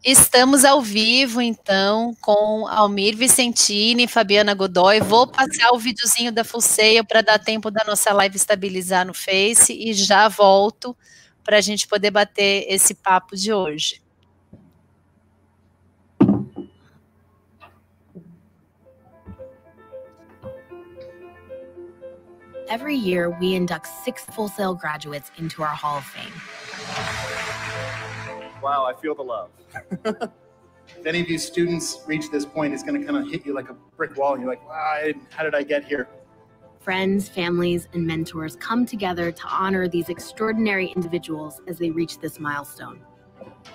Estamos ao vivo, então, com Almir Vicentini e Fabiana Godoy. Vou passar o videozinho da Full Sail para dar tempo da nossa live estabilizar no Face e já volto para a gente poder bater esse papo de hoje. Every year, we induct 6 Full Sail graduates into our Hall of Fame. Wow, I feel the love. If any of you students reach this point, it's going to kind of hit you like a brick wall. And you're like, wow, how did I get here? Friends, families, and mentors come together to honor these extraordinary individuals as they reach this milestone.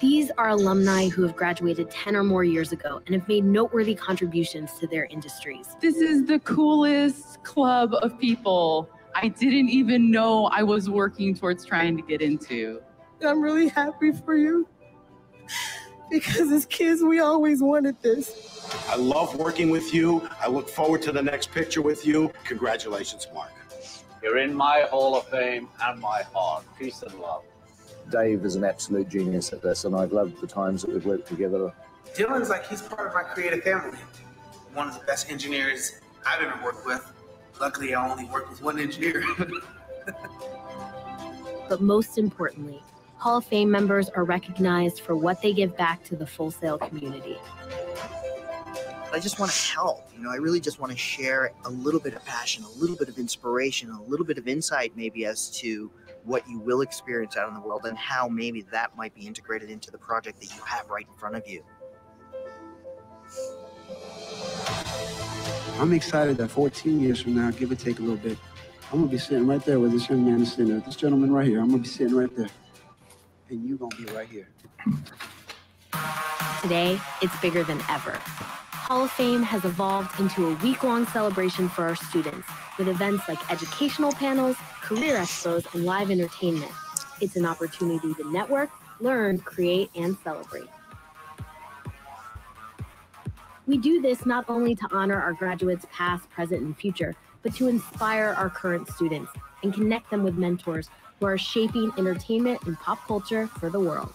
These are alumni who have graduated 10 or more years ago and have made noteworthy contributions to their industries. This is the coolest club of people I didn't even know I was working towards trying to get into. I'm really happy for you because as kids, we always wanted this. I love working with you. I look forward to the next picture with you. Congratulations, Mark. You're in my Hall of Fame and my heart. Peace and love. Dave is an absolute genius at this, and I've loved the times that we've worked together. Dylan's like, he's part of my creative family. One of the best engineers I've ever worked with. Luckily, I only worked with one engineer. But most importantly, Hall of Fame members are recognized for what they give back to the Full Sail community. I just want to help. I really just want to share a little bit of passion, a little bit of inspiration, a little bit of insight maybe as to what you will experience out in the world and how maybe that might be integrated into the project that you have right in front of you. I'm excited that 14 years from now, give or take a little bit, I'm going to be sitting right there where this young man is sitting there. This gentleman right here, I'm going to be sitting right there. And you're going to be right here. Today, it's bigger than ever. Hall of Fame has evolved into a week-long celebration for our students, with events like educational panels, career expos, and live entertainment. It's an opportunity to network, learn, create, and celebrate. We do this not only to honor our graduates past, present, and future, but to inspire our current students and connect them with mentors who are shaping entertainment and pop culture for the world.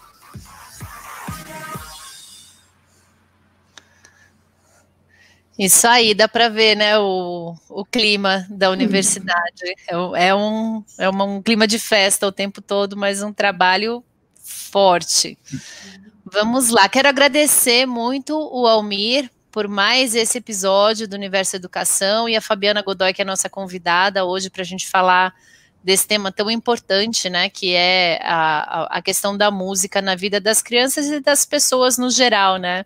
Isso aí, dá para ver, né, o clima da universidade. É um clima de festa o tempo todo, mas um trabalho forte. Vamos lá, quero agradecer muito o Almir por mais esse episódio do Universo Educação e a Fabiana Godoy, que é a nossa convidada hoje para a gente falar desse tema tão importante, né, que é a questão da música na vida das crianças e das pessoas no geral, né?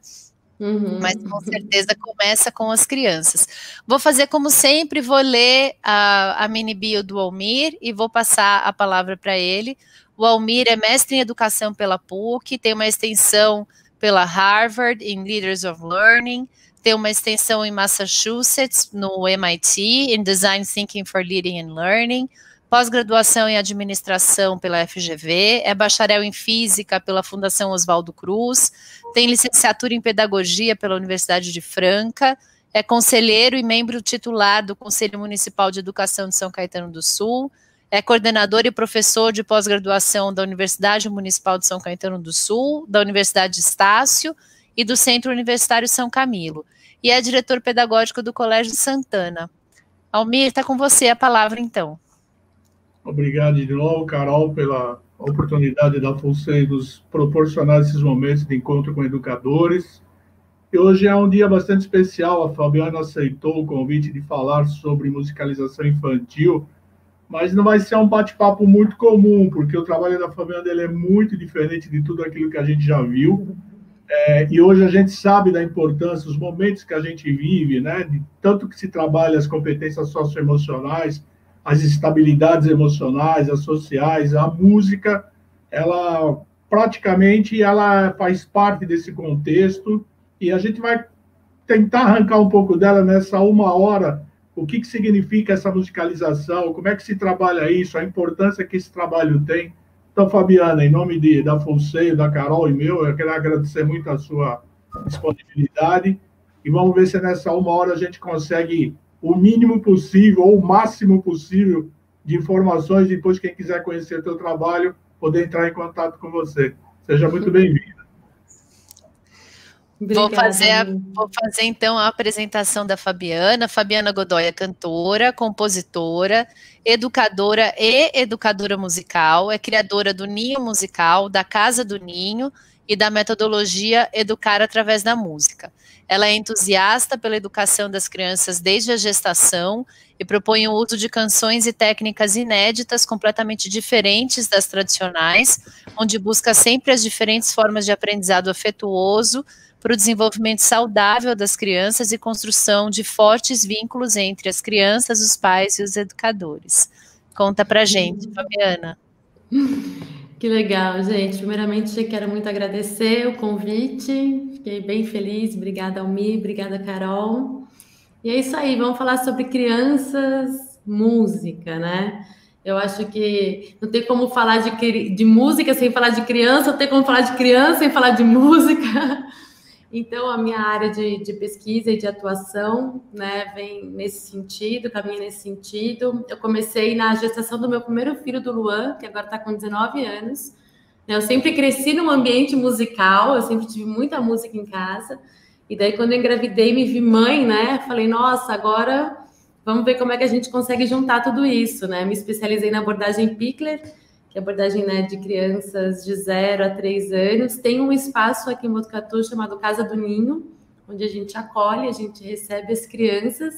Mas com certeza começa com as crianças. Vou fazer como sempre, vou ler a mini bio do Almir e vou passar a palavra para ele. O Almir é mestre em educação pela PUC, tem uma extensão pela Harvard em Leaders of Learning, tem uma extensão em Massachusetts, no MIT, em Design Thinking for Leading and Learning, pós-graduação em administração pela FGV, é bacharel em física pela Fundação Oswaldo Cruz, tem licenciatura em pedagogia pela Universidade de Franca, é conselheiro e membro titular do Conselho Municipal de Educação de São Caetano do Sul, é coordenador e professor de pós-graduação da Universidade Municipal de São Caetano do Sul, da Universidade Estácio e do Centro Universitário São Camilo, e é diretor pedagógico do Colégio Santana. Almir, está com você a palavra, então. Obrigado de novo, Carol, pela oportunidade da Full Sail nos proporcionar esses momentos de encontro com educadores. E hoje é um dia bastante especial, a Fabiana aceitou o convite de falar sobre musicalização infantil, mas não vai ser um bate-papo muito comum, porque o trabalho da Fabiana é muito diferente de tudo aquilo que a gente já viu. E hoje a gente sabe da importância, os momentos que a gente vive, né, de tanto que se trabalha as competências socioemocionais, as estabilidades emocionais, as sociais, a música, ela praticamente ela faz parte desse contexto e a gente vai tentar arrancar um pouco dela nessa uma hora, o que significa essa musicalização, como é que se trabalha isso, a importância que esse trabalho tem. Então, Fabiana, em nome da Full Sail, da Carol e meu, eu quero agradecer muito a sua disponibilidade e vamos ver se nessa uma hora a gente consegue o mínimo possível ou o máximo possível de informações, depois quem quiser conhecer o teu trabalho, poder entrar em contato com você. Seja muito bem-vinda. Vou fazer então a apresentação da Fabiana. Fabiana Godoy é cantora, compositora, educadora e educadora musical, é criadora do Ninho Musical, da Casa do Ninho e da metodologia Educar através da Música. Ela é entusiasta pela educação das crianças desde a gestação e propõe o uso de canções e técnicas inéditas, completamente diferentes das tradicionais, onde busca sempre as diferentes formas de aprendizado afetuoso para o desenvolvimento saudável das crianças e construção de fortes vínculos entre as crianças, os pais e os educadores. Conta pra gente, Fabiana. Que legal, gente. Primeiramente, quero muito agradecer o convite. Fiquei bem feliz. Obrigada, Almi. Obrigada, Carol. E é isso aí. Vamos falar sobre crianças, música, né? Eu acho que não tem como falar de música sem falar de criança, não tem como falar de criança sem falar de música. Então, a minha área de pesquisa e de atuação, né, vem nesse sentido, caminha nesse sentido. Eu comecei na gestação do meu primeiro filho, do Luan, que agora está com 19 anos. Eu sempre cresci num ambiente musical, eu sempre tive muita música em casa. E daí, quando eu engravidei, me vi mãe, né? Falei, nossa, agora vamos ver como é que a gente consegue juntar tudo isso, né? Me especializei na abordagem Pickler, que é a abordagem, né, de crianças de 0 a 3 anos. Tem um espaço aqui em Botucatu chamado Casa do Ninho, onde a gente acolhe, a gente recebe as crianças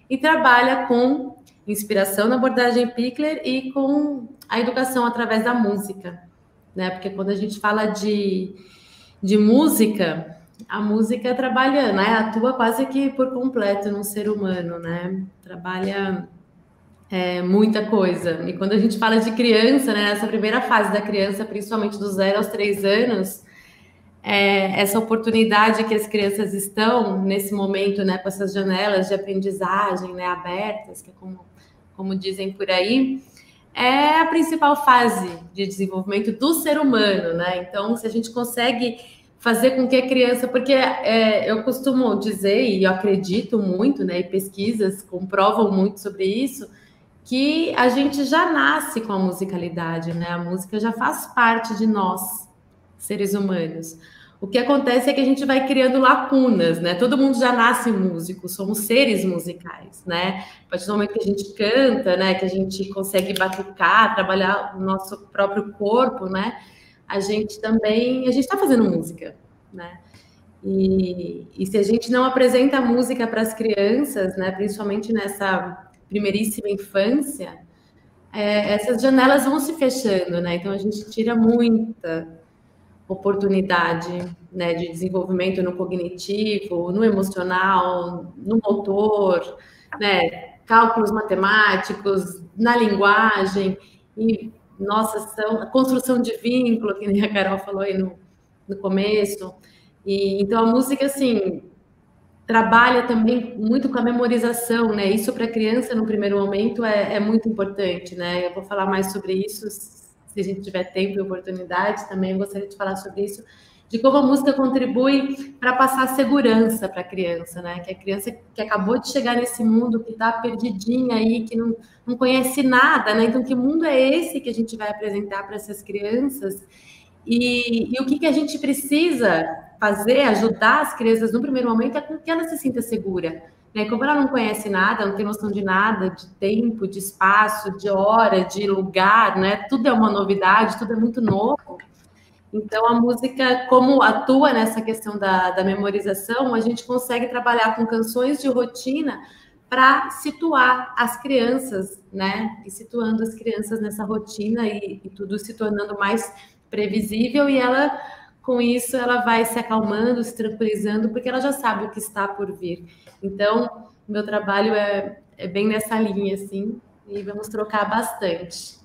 e trabalha com inspiração na abordagem Pickler e com a educação através da música, né? Porque quando a gente fala de música, a música trabalha, né, atua quase que por completo no ser humano, né? Trabalha muita coisa. E quando a gente fala de criança, né, nessa primeira fase da criança, principalmente dos 0 aos 3 anos, essa oportunidade que as crianças estão nesse momento, né, com essas janelas de aprendizagem, né, abertas, que é como dizem por aí, é a principal fase de desenvolvimento do ser humano, né? Então, se a gente consegue fazer com que a criança, porque eu costumo dizer, e eu acredito muito, né, e pesquisas comprovam muito sobre isso, que a gente já nasce com a musicalidade, né? A música já faz parte de nós, seres humanos. O que acontece é que a gente vai criando lacunas, né? Todo mundo já nasce músico, somos seres musicais, né? A partir do momento que a gente canta, né, que a gente consegue batucar, trabalhar o nosso próprio corpo, né? A gente está fazendo música, né? E se a gente não apresenta música para as crianças, né, principalmente nessa primeiríssima infância, essas janelas vão se fechando, né? Então a gente tira muita oportunidade, né, de desenvolvimento no cognitivo, no emocional, no motor, né, cálculos matemáticos, na linguagem e a construção de vínculo, que nem a Carol falou aí no começo. E então a música, assim, trabalha também muito com a memorização, né? Isso para a criança, no primeiro momento, é muito importante, né? Eu vou falar mais sobre isso, se a gente tiver tempo e oportunidade, também eu gostaria de falar sobre isso, de como a música contribui para passar segurança para a criança, né? Que a criança que acabou de chegar nesse mundo, que está perdidinha aí, que não conhece nada, né? Então, que mundo é esse que a gente vai apresentar para essas crianças? E o que a gente precisa fazer, ajudar as crianças no primeiro momento, é com que ela se sinta segura, né? Como ela não conhece nada, não tem noção de nada, de tempo, de espaço, de hora, de lugar, né? Tudo é uma novidade, tudo é muito novo. Então, a música, como atua nessa questão da memorização, a gente consegue trabalhar com canções de rotina para situar as crianças, né? E situando as crianças nessa rotina e tudo se tornando mais previsível, e ela, com isso, ela vai se acalmando, se tranquilizando, porque ela já sabe o que está por vir. Então, meu trabalho é bem nessa linha, assim, e vamos trocar bastante.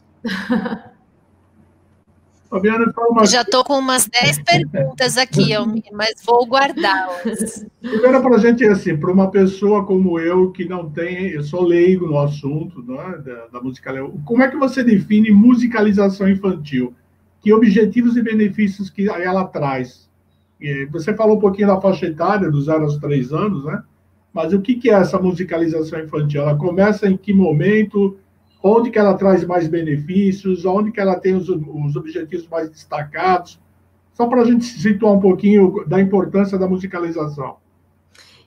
Fabiana, fala já estou com umas 10 perguntas aqui, mas vou guardá-las. Primeiro, para a gente, assim, para uma pessoa como eu, que não tem, eu sou leigo no assunto, né, da musicalização, como é que você define musicalização infantil? Que objetivos e benefícios que ela traz? Você falou um pouquinho da faixa etária, dos 0 aos 3 anos, né? Mas o que é essa musicalização infantil? Ela começa em que momento? Onde que ela traz mais benefícios? Onde que ela tem os objetivos mais destacados? Só para a gente situar um pouquinho da importância da musicalização.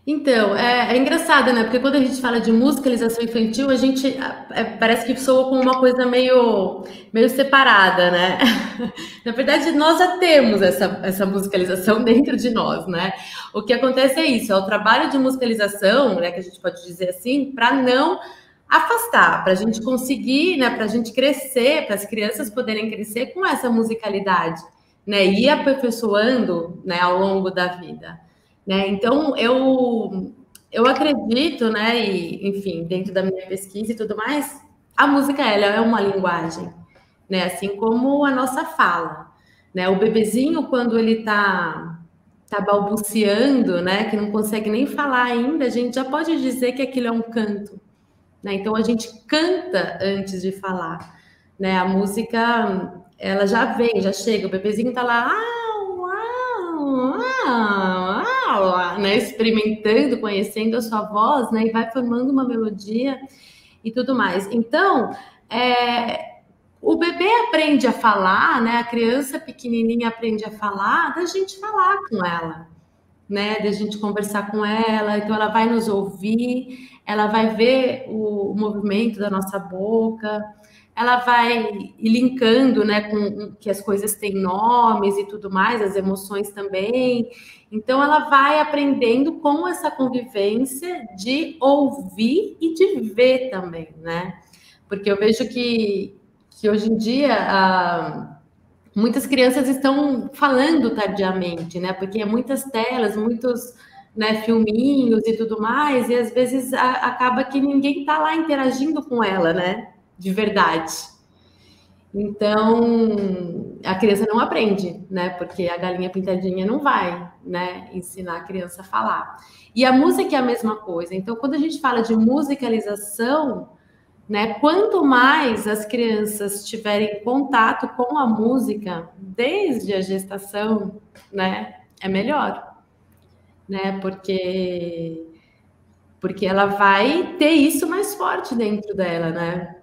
Então, é engraçado, né? Porque quando a gente fala de musicalização infantil, a gente parece que soa como uma coisa meio separada, né? Na verdade, nós já temos essa musicalização dentro de nós, né? O que acontece é isso, é o trabalho de musicalização, né, que a gente pode dizer assim, para não afastar, para a gente conseguir, né, para a gente crescer, para as crianças poderem crescer com essa musicalidade, né? E ir aperfeiçoando, né, ao longo da vida. Né? Então, eu acredito, né, e, enfim, dentro da minha pesquisa e tudo mais, a música ela é uma linguagem, né, assim como a nossa fala. Né? O bebezinho, quando ele tá balbuciando, né, que não consegue nem falar ainda, a gente já pode dizer que aquilo é um canto. Né? Então, a gente canta antes de falar. Né? A música, ela já vem, já chega, o bebezinho tá lá, né, experimentando, conhecendo a sua voz, né, e vai formando uma melodia e tudo mais. Então, o bebê aprende a falar, né, a criança pequenininha aprende a falar, da gente falar com ela, né, da gente conversar com ela, então ela vai nos ouvir, ela vai ver o movimento da nossa boca, ela vai linkando, né, com que as coisas têm nomes e tudo mais, as emoções também. Então, ela vai aprendendo com essa convivência de ouvir e de ver também, né? Porque eu vejo que hoje em dia muitas crianças estão falando tardiamente, né? Porque é muitas telas, muitos, né, filminhos e tudo mais, e às vezes acaba que ninguém está lá interagindo com ela, né? De verdade. Então, a criança não aprende, né? Porque a galinha pintadinha não vai, né, ensinar a criança a falar. E a música é a mesma coisa. Então, quando a gente fala de musicalização, né, quanto mais as crianças tiverem contato com a música desde a gestação, né, é melhor, né? Porque ela vai ter isso mais forte dentro dela, né?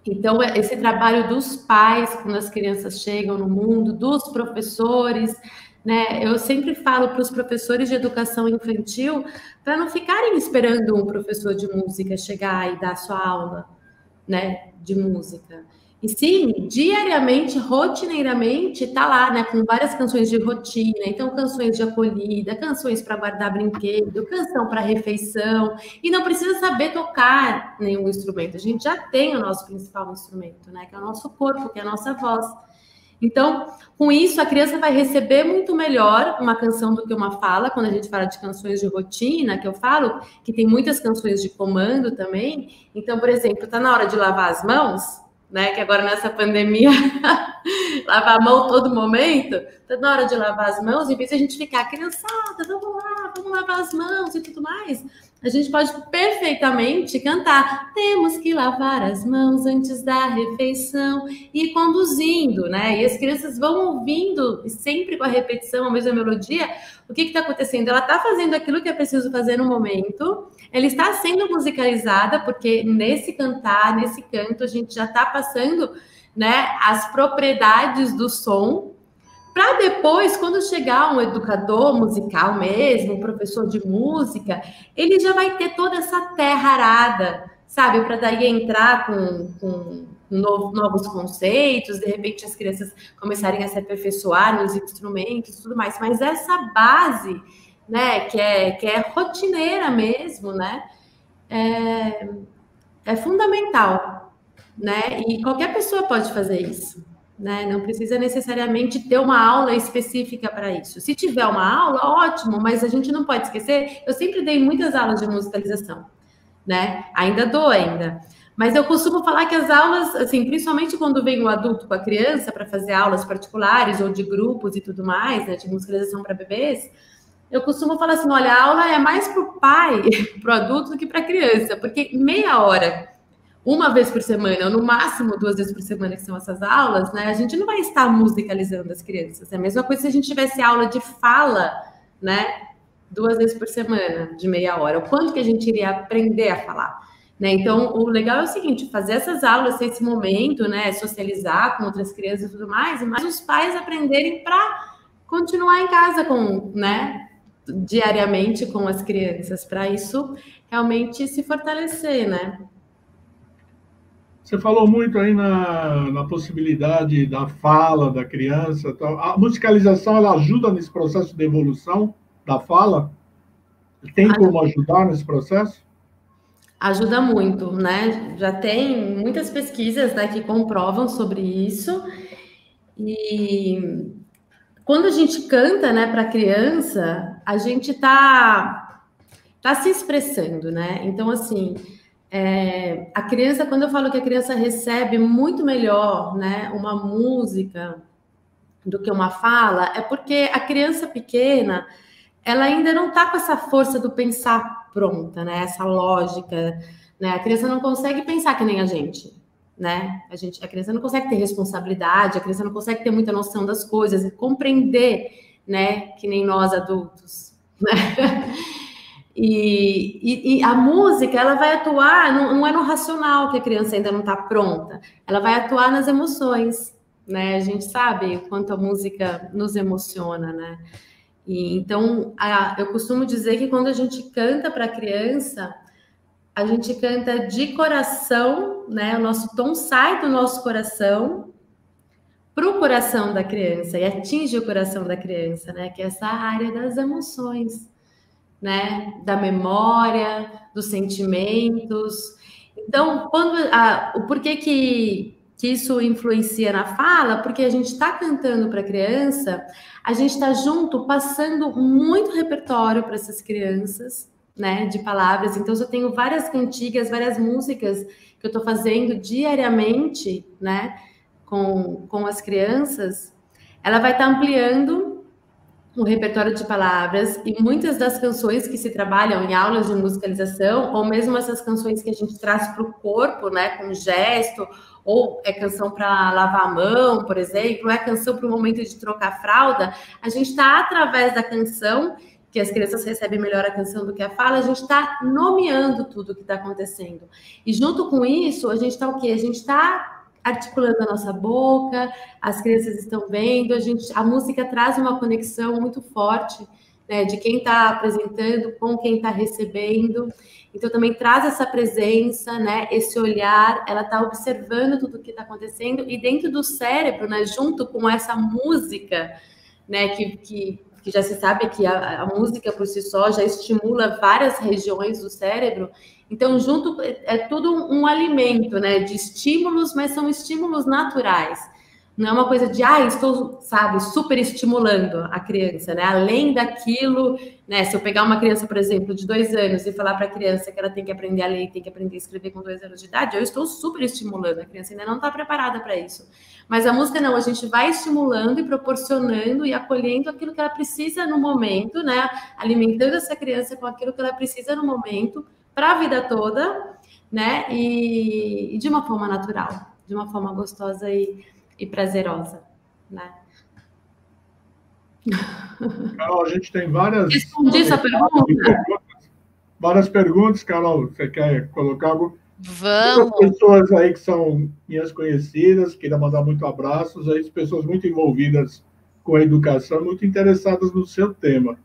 Então, esse trabalho dos pais, quando as crianças chegam no mundo, dos professores, né? Eu sempre falo para os professores de educação infantil para não ficarem esperando um professor de música chegar e dar sua aula, né, de música. E sim, diariamente, rotineiramente, tá lá, né, com várias canções de rotina, então canções de acolhida, canções para guardar brinquedo, canção para refeição, e não precisa saber tocar nenhum instrumento, a gente já tem o nosso principal instrumento, né, que é o nosso corpo, que é a nossa voz. Então, com isso, a criança vai receber muito melhor uma canção do que uma fala, quando a gente fala de canções de rotina, que eu falo, que tem muitas canções de comando também. Então, por exemplo, tá na hora de lavar as mãos, né, que agora nessa pandemia, lavar a mão todo momento, tá na hora de lavar as mãos, em vez de a gente ficar, criançada, vamos lá, vamos lavar as mãos e tudo mais, a gente pode perfeitamente cantar, temos que lavar as mãos antes da refeição, e conduzindo, né, e as crianças vão ouvindo, sempre com a repetição, a mesma melodia, o que está acontecendo? Ela está fazendo aquilo que é preciso fazer no momento, ela está sendo musicalizada, porque nesse cantar, nesse canto, a gente já está passando, né, as propriedades do som, para depois, quando chegar um educador musical mesmo, um professor de música, ele já vai ter toda essa terra arada, sabe? Para daí entrar com novos conceitos, de repente as crianças começarem a se aperfeiçoar nos instrumentos e tudo mais. Mas essa base, né, que é rotineira mesmo, né, é fundamental, né? E qualquer pessoa pode fazer isso. Né? Não precisa necessariamente ter uma aula específica para isso. Se tiver uma aula, ótimo, mas a gente não pode esquecer, eu sempre dei muitas aulas de musicalização, né? Ainda dou ainda. Mas eu costumo falar que as aulas, assim, principalmente quando vem o adulto com a criança para fazer aulas particulares ou de grupos e tudo mais, né, de musicalização para bebês, eu costumo falar assim, olha, a aula é mais para o pai, para o adulto, do que para a criança, porque meia hora, uma vez por semana, ou no máximo 2 vezes por semana, que são essas aulas, né? A gente não vai estar musicalizando as crianças. É a mesma coisa se a gente tivesse aula de fala, né? 2 vezes por semana, de meia hora. O quanto que a gente iria aprender a falar, né? Então, o legal é o seguinte, fazer essas aulas, ter esse momento, né? Socializar com outras crianças e tudo mais, mas os pais aprenderem para continuar em casa com, né, diariamente com as crianças, para isso realmente se fortalecer, né? Você falou muito aí na possibilidade da fala da criança. A musicalização, ela ajuda nesse processo de evolução da fala? Tem como ajudar nesse processo? Ajuda muito, né? Já tem muitas pesquisas, né, que comprovam sobre isso. E quando a gente canta, né, para a criança, a gente tá se expressando, né? Então, assim, a criança, quando eu falo que a criança recebe muito melhor, né, uma música do que uma fala, é porque a criança pequena, ela ainda não está com essa força do pensar pronta, né? Essa lógica, né? A criança não consegue pensar que nem a gente, né? A criança não consegue ter responsabilidade, a criança não consegue ter muita noção das coisas e compreender, né? Que nem nós adultos, né? E a música, ela vai atuar, não é no racional que a criança ainda não está pronta, ela vai atuar nas emoções, né? A gente sabe o quanto a música nos emociona, né? E, então, eu costumo dizer que quando a gente canta para a criança, a gente canta de coração, né? O nosso tom sai do nosso coração para o coração da criança e atinge o coração da criança, né? Que é essa área das emoções, né? Da memória, dos sentimentos. Então, o porquê que isso influencia na fala? Porque a gente está cantando para a criança, a gente está junto, passando muito repertório para essas crianças, né, de palavras. Então, eu tenho várias cantigas, várias músicas que eu estou fazendo diariamente, né, com as crianças. Ela vai estar ampliando o repertório de palavras e muitas das canções que se trabalham em aulas de musicalização, ou mesmo essas canções que a gente traz para o corpo, né, com gesto, ou é canção para lavar a mão, por exemplo, é canção para o momento de trocar a fralda, a gente está, através da canção, que as crianças recebem melhor a canção do que a fala, a gente está nomeando tudo o que está acontecendo. E junto com isso, a gente está o quê? A gente está articulando a nossa boca, as crianças estão vendo, a música traz uma conexão muito forte, né, de quem está apresentando com quem está recebendo. Então, também traz essa presença, né, esse olhar, ela está observando tudo o que está acontecendo, e dentro do cérebro, né, junto com essa música, né, que já se sabe que a música por si só já estimula várias regiões do cérebro. Então, junto, é tudo um alimento, né, de estímulos, mas são estímulos naturais. Não é uma coisa de, estou, sabe, super estimulando a criança, né? Além daquilo, né? Se eu pegar uma criança, por exemplo, de 2 anos e falar para a criança que ela tem que aprender a ler, tem que aprender a escrever com 2 anos de idade, eu estou super estimulando. A criança ainda não está preparada para isso. Mas a música não, a gente vai estimulando e proporcionando e acolhendo aquilo que ela precisa no momento, né? Alimentando essa criança com aquilo que ela precisa no momento, para a vida toda, né? E de uma forma natural, de uma forma gostosa e prazerosa, né? Carol, a gente tem várias... Respondi essa pergunta? Várias perguntas, Carol. Você quer colocar algo? Vamos. Muitas pessoas aí que são minhas conhecidas, queria mandar muito abraços, aí, pessoas muito envolvidas com a educação, muito interessadas no seu tema.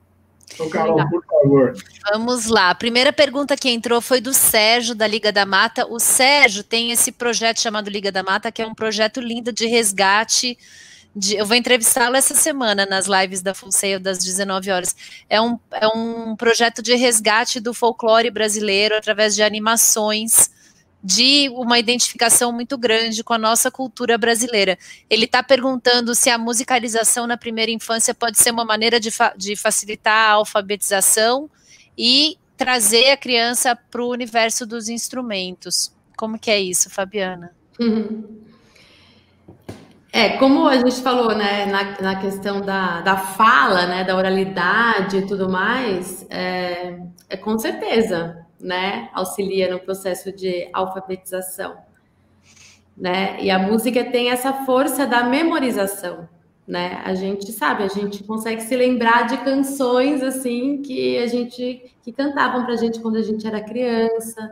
Então, Carol, por favor. Vamos lá. A primeira pergunta que entrou foi do Sérgio, da Liga da Mata. O Sérgio tem esse projeto chamado Liga da Mata, que é um projeto lindo de resgate. Eu vou entrevistá-lo essa semana nas lives da Full Sail das 19 horas. É um projeto de resgate do folclore brasileiro através de animações, de uma identificação muito grande com a nossa cultura brasileira. Ele está perguntando se a musicalização na primeira infância pode ser uma maneira de facilitar a alfabetização e trazer a criança para o universo dos instrumentos. Como que é isso, Fabiana? Como a gente falou, né, na questão da fala, né, da oralidade e tudo mais, com certeza, né, auxilia no processo de alfabetização, né, e a música tem essa força da memorização, né, a gente sabe, a gente consegue se lembrar de canções, assim, que cantavam pra gente quando a gente era criança,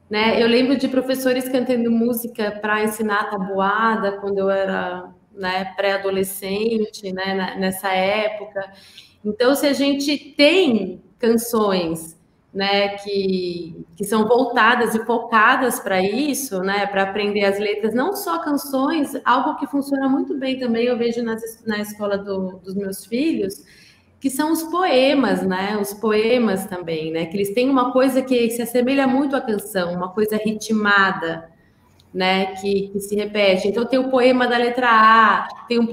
né, eu lembro de professores cantando música para ensinar tabuada quando eu era né, pré-adolescente, né, nessa época. Então, se a gente tem canções, né, que são voltadas e focadas para isso, né, para aprender as letras, não só canções, algo que funciona muito bem também, eu vejo na escola dos meus filhos, que são os poemas, né, os poemas também, né, que eles têm uma coisa que se assemelha muito à canção, uma coisa ritmada, né, que se repete. Então tem o poema da letra A, tem o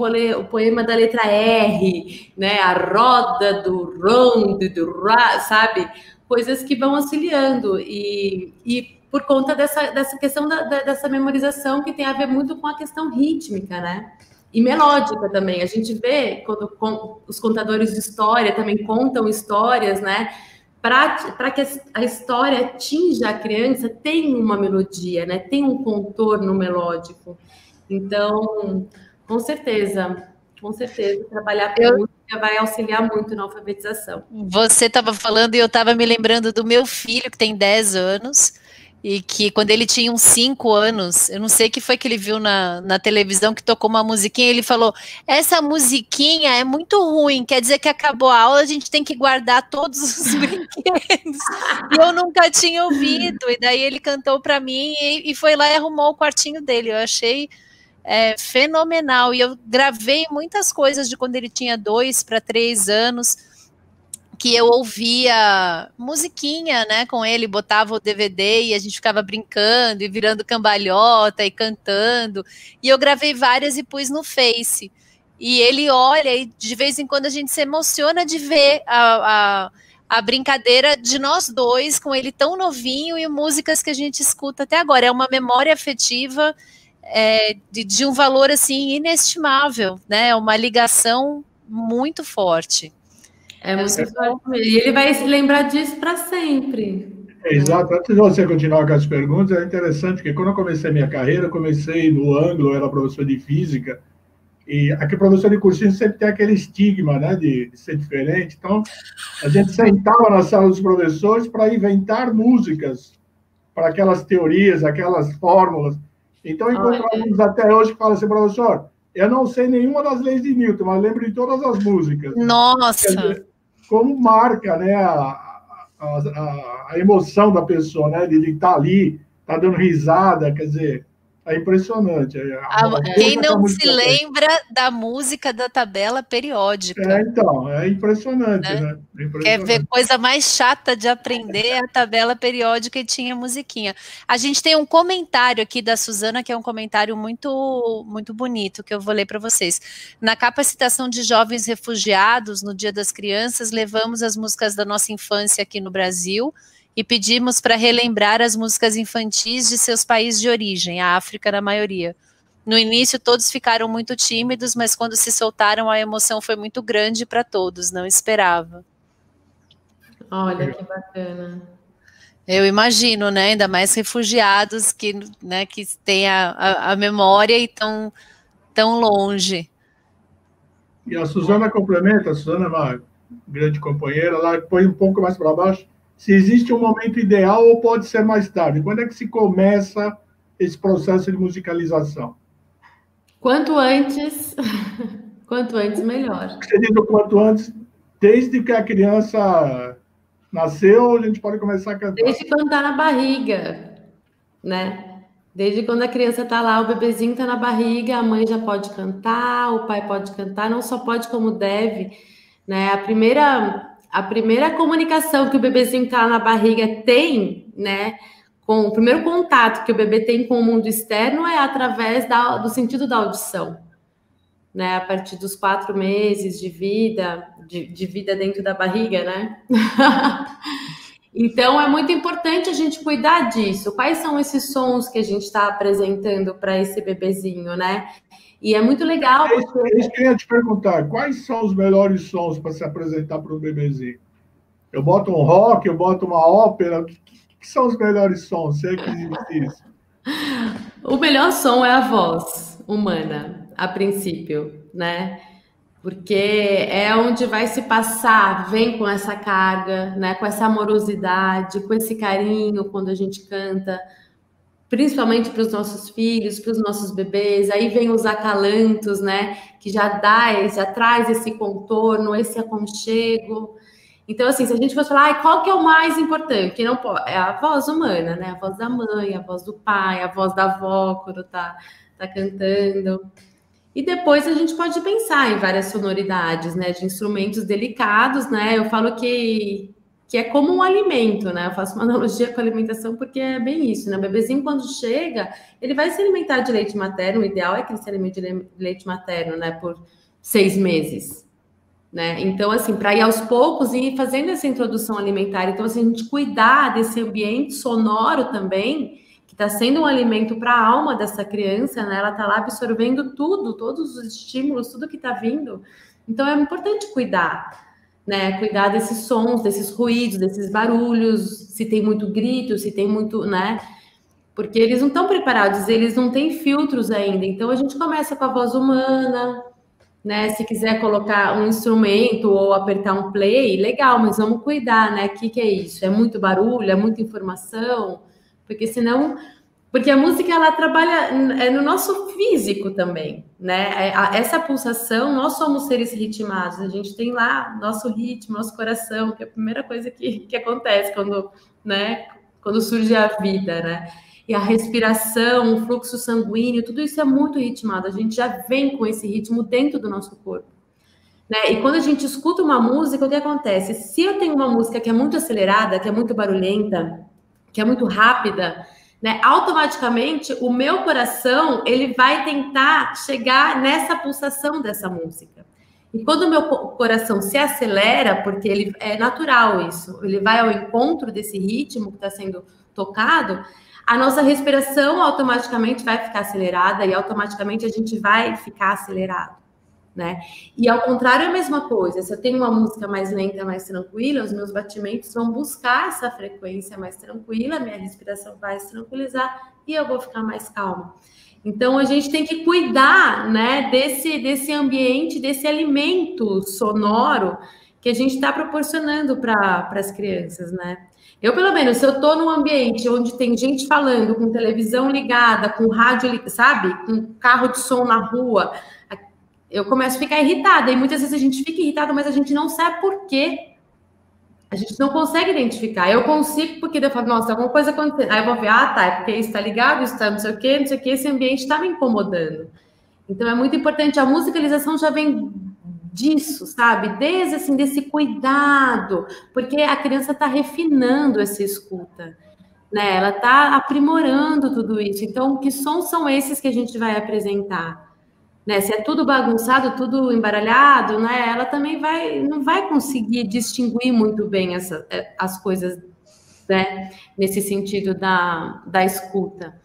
poema da letra R, né, a roda do rondo, do ra, sabe? Coisas que vão auxiliando e por conta dessa questão dessa memorização que tem a ver muito com a questão rítmica, né? E melódica também. A gente vê quando os contadores de história também contam histórias, né? Para que a história atinja a criança, tem uma melodia, né? Tem um contorno melódico. Então, com certeza, trabalhar com música vai auxiliar muito na alfabetização. Você estava falando e eu estava me lembrando do meu filho, que tem 10 anos, e que quando ele tinha uns 5 anos, eu não sei o que foi que ele viu na televisão, que tocou uma musiquinha, ele falou, essa musiquinha é muito ruim, quer dizer que acabou a aula, a gente tem que guardar todos os brinquedos. E eu nunca tinha ouvido, e daí ele cantou para mim e foi lá e arrumou o quartinho dele. Eu achei fenomenal, e eu gravei muitas coisas de quando ele tinha 2 para 3 anos, que eu ouvia musiquinha, né, com ele, botava o DVD e a gente ficava brincando e virando cambalhota e cantando, e eu gravei várias e pus no Face, e ele olha e de vez em quando a gente se emociona de ver a brincadeira de nós dois com ele tão novinho e músicas que a gente escuta até agora. É uma memória afetiva de um valor assim inestimável, né, é uma ligação muito forte. É muito forte. E ele vai se lembrar disso para sempre. Exato. Antes de você continuar com as perguntas, é interessante, porque quando eu comecei a minha carreira, eu comecei no ângulo, eu era professor de física, e aqui professor de cursinho sempre tem aquele estigma, né, de ser diferente. Então, a gente sentava na sala dos professores para inventar músicas para aquelas teorias, aquelas fórmulas. Então, encontro alunos até hoje que falam assim, professor, eu não sei nenhuma das leis de Newton, mas lembro de todas as músicas. Nossa! Quer dizer, como marca, né, a emoção da pessoa, né, de estar ali, estar dando risada, quer dizer, é impressionante. Quem não se lembra da música da tabela periódica? Então, é impressionante, né? É impressionante. Quer ver coisa mais chata de aprender a tabela periódica e tinha musiquinha. A gente tem um comentário aqui da Suzana, que é um comentário muito, muito bonito, que eu vou ler para vocês. Na capacitação de jovens refugiados, no Dia das Crianças, levamos as músicas da nossa infância aqui no Brasil, e pedimos para relembrar as músicas infantis de seus países de origem, a África na maioria. No início todos ficaram muito tímidos, mas quando se soltaram a emoção foi muito grande para todos, não esperava. Olha que bacana. Eu imagino, né, ainda mais refugiados que, né, que têm a memória e tão longe. E a Suzana complementa, a Suzana é uma grande companheira, ela põe um pouco mais para baixo, se existe um momento ideal ou pode ser mais tarde. Quando é que se começa esse processo de musicalização? Quanto antes melhor. Você diz o quanto antes, desde que a criança nasceu, a gente pode começar a cantar. Desde quando está na barriga, né? Desde quando a criança está lá, o bebezinho está na barriga, a mãe já pode cantar, o pai pode cantar, não só pode como deve, né? A primeira comunicação que o bebezinho que está na barriga tem, né, com o primeiro contato que o bebê tem com o mundo externo é através do sentido da audição, né, a partir dos 4 meses de vida, de vida dentro da barriga, né? Então, é muito importante a gente cuidar disso. Quais são esses sons que a gente está apresentando para esse bebezinho, né? E é muito legal. Eu queria te perguntar, quais são os melhores sons para se apresentar para um bebezinho? Eu boto um rock, eu boto uma ópera, o que são os melhores sons? Sei que existe isso. O melhor som é a voz humana, a princípio, né? Porque é onde vai se passar, vem com essa carga, né? Com essa amorosidade, com esse carinho quando a gente canta principalmente para os nossos filhos, para os nossos bebês. Aí vem os acalantos, né? Que já traz esse contorno, esse aconchego. Então, assim, se a gente fosse falar, qual que é o mais importante? Que não pode, é a voz humana, né? A voz da mãe, a voz do pai, a voz da avó quando tá cantando. E depois a gente pode pensar em várias sonoridades, né? De instrumentos delicados, né? Eu falo que é como um alimento, né? Eu faço uma analogia com a alimentação porque é bem isso, né? O bebezinho, quando chega, ele vai se alimentar de leite materno. O ideal é que ele se alimente de leite materno, né? Por 6 meses, né? Então, assim, para ir aos poucos e ir fazendo essa introdução alimentar. Então, assim, a gente cuidar desse ambiente sonoro também, que está sendo um alimento para a alma dessa criança, né? Ela está lá absorvendo tudo, todos os estímulos, tudo que está vindo. Então, é importante cuidar, né? Cuidar desses sons, desses ruídos, desses barulhos, se tem muito grito, se tem muito, né? Porque eles não estão preparados, eles não têm filtros ainda. Então, a gente começa com a voz humana, né? Se quiser colocar um instrumento ou apertar um play, legal, mas vamos cuidar, né? O que é isso? É muito barulho? É muita informação? Porque senão... Porque a música, ela trabalha no nosso físico também, né? Essa pulsação, nós somos seres ritmados, a gente tem lá nosso ritmo, nosso coração, que é a primeira coisa que acontece quando surge a vida, né? E a respiração, o fluxo sanguíneo, tudo isso é muito ritmado, a gente já vem com esse ritmo dentro do nosso corpo, né? E quando a gente escuta uma música, o que acontece? Se eu tenho uma música que é muito acelerada, que é muito barulhenta, que é muito rápida, né, automaticamente o meu coração ele vai tentar chegar nessa pulsação dessa música. E quando o meu coração se acelera, porque ele é natural isso, ele vai ao encontro desse ritmo que está sendo tocado, a nossa respiração automaticamente vai ficar acelerada e automaticamente a gente vai ficar acelerado, né? E ao contrário é a mesma coisa. Se eu tenho uma música mais lenta, mais tranquila, os meus batimentos vão buscar essa frequência mais tranquila, minha respiração vai se tranquilizar e eu vou ficar mais calma. Então a gente tem que cuidar, né, desse ambiente, desse alimento sonoro que a gente está proporcionando para as crianças, né? Eu, pelo menos, se eu estou num ambiente onde tem gente falando, com televisão ligada, com rádio, sabe, com carro de som na rua, eu começo a ficar irritada, e muitas vezes a gente fica irritada, mas a gente não sabe por quê. A gente não consegue identificar. Eu consigo, porque eu falo, nossa, alguma coisa acontecendo. Aí eu vou ver, tá, é porque isso está ligado, isso está não sei o quê, esse ambiente está me incomodando. Então é muito importante, a musicalização já vem disso, sabe? Desde, assim, desse cuidado, porque a criança está refinando essa escuta, né? Ela está aprimorando tudo isso. Então, que sons são esses que a gente vai apresentar? Né, se é tudo bagunçado, tudo embaralhado, né, ela também não vai conseguir distinguir muito bem as coisas, né, nesse sentido da escuta.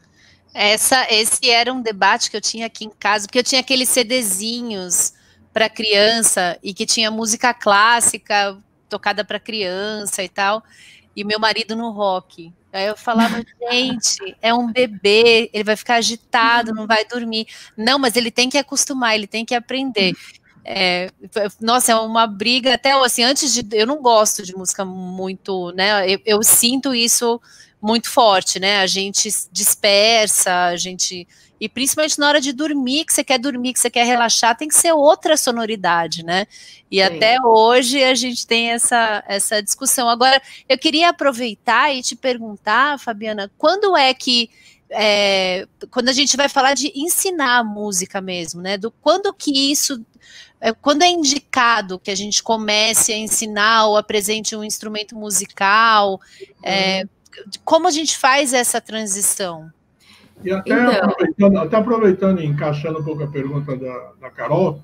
Esse era um debate que eu tinha aqui em casa, porque eu tinha aqueles CDzinhos para criança e que tinha música clássica tocada para criança e tal, e meu marido no rock. Aí eu falava, gente, é um bebê, ele vai ficar agitado, não vai dormir. Não, mas ele tem que acostumar, ele tem que aprender. Nossa, é uma briga, até assim, eu não gosto de música muito, né, eu sinto isso muito forte, né, a gente dispersa, e principalmente na hora de dormir, que você quer dormir, que você quer relaxar, tem que ser outra sonoridade, né, e até hoje a gente tem essa discussão. Agora, eu queria aproveitar e te perguntar, Fabiana, quando é que, quando a gente vai falar de ensinar a música mesmo, né, quando é indicado que a gente comece a ensinar ou apresente um instrumento musical, como a gente faz essa transição? E até aproveitando e encaixando um pouco a pergunta da Carol,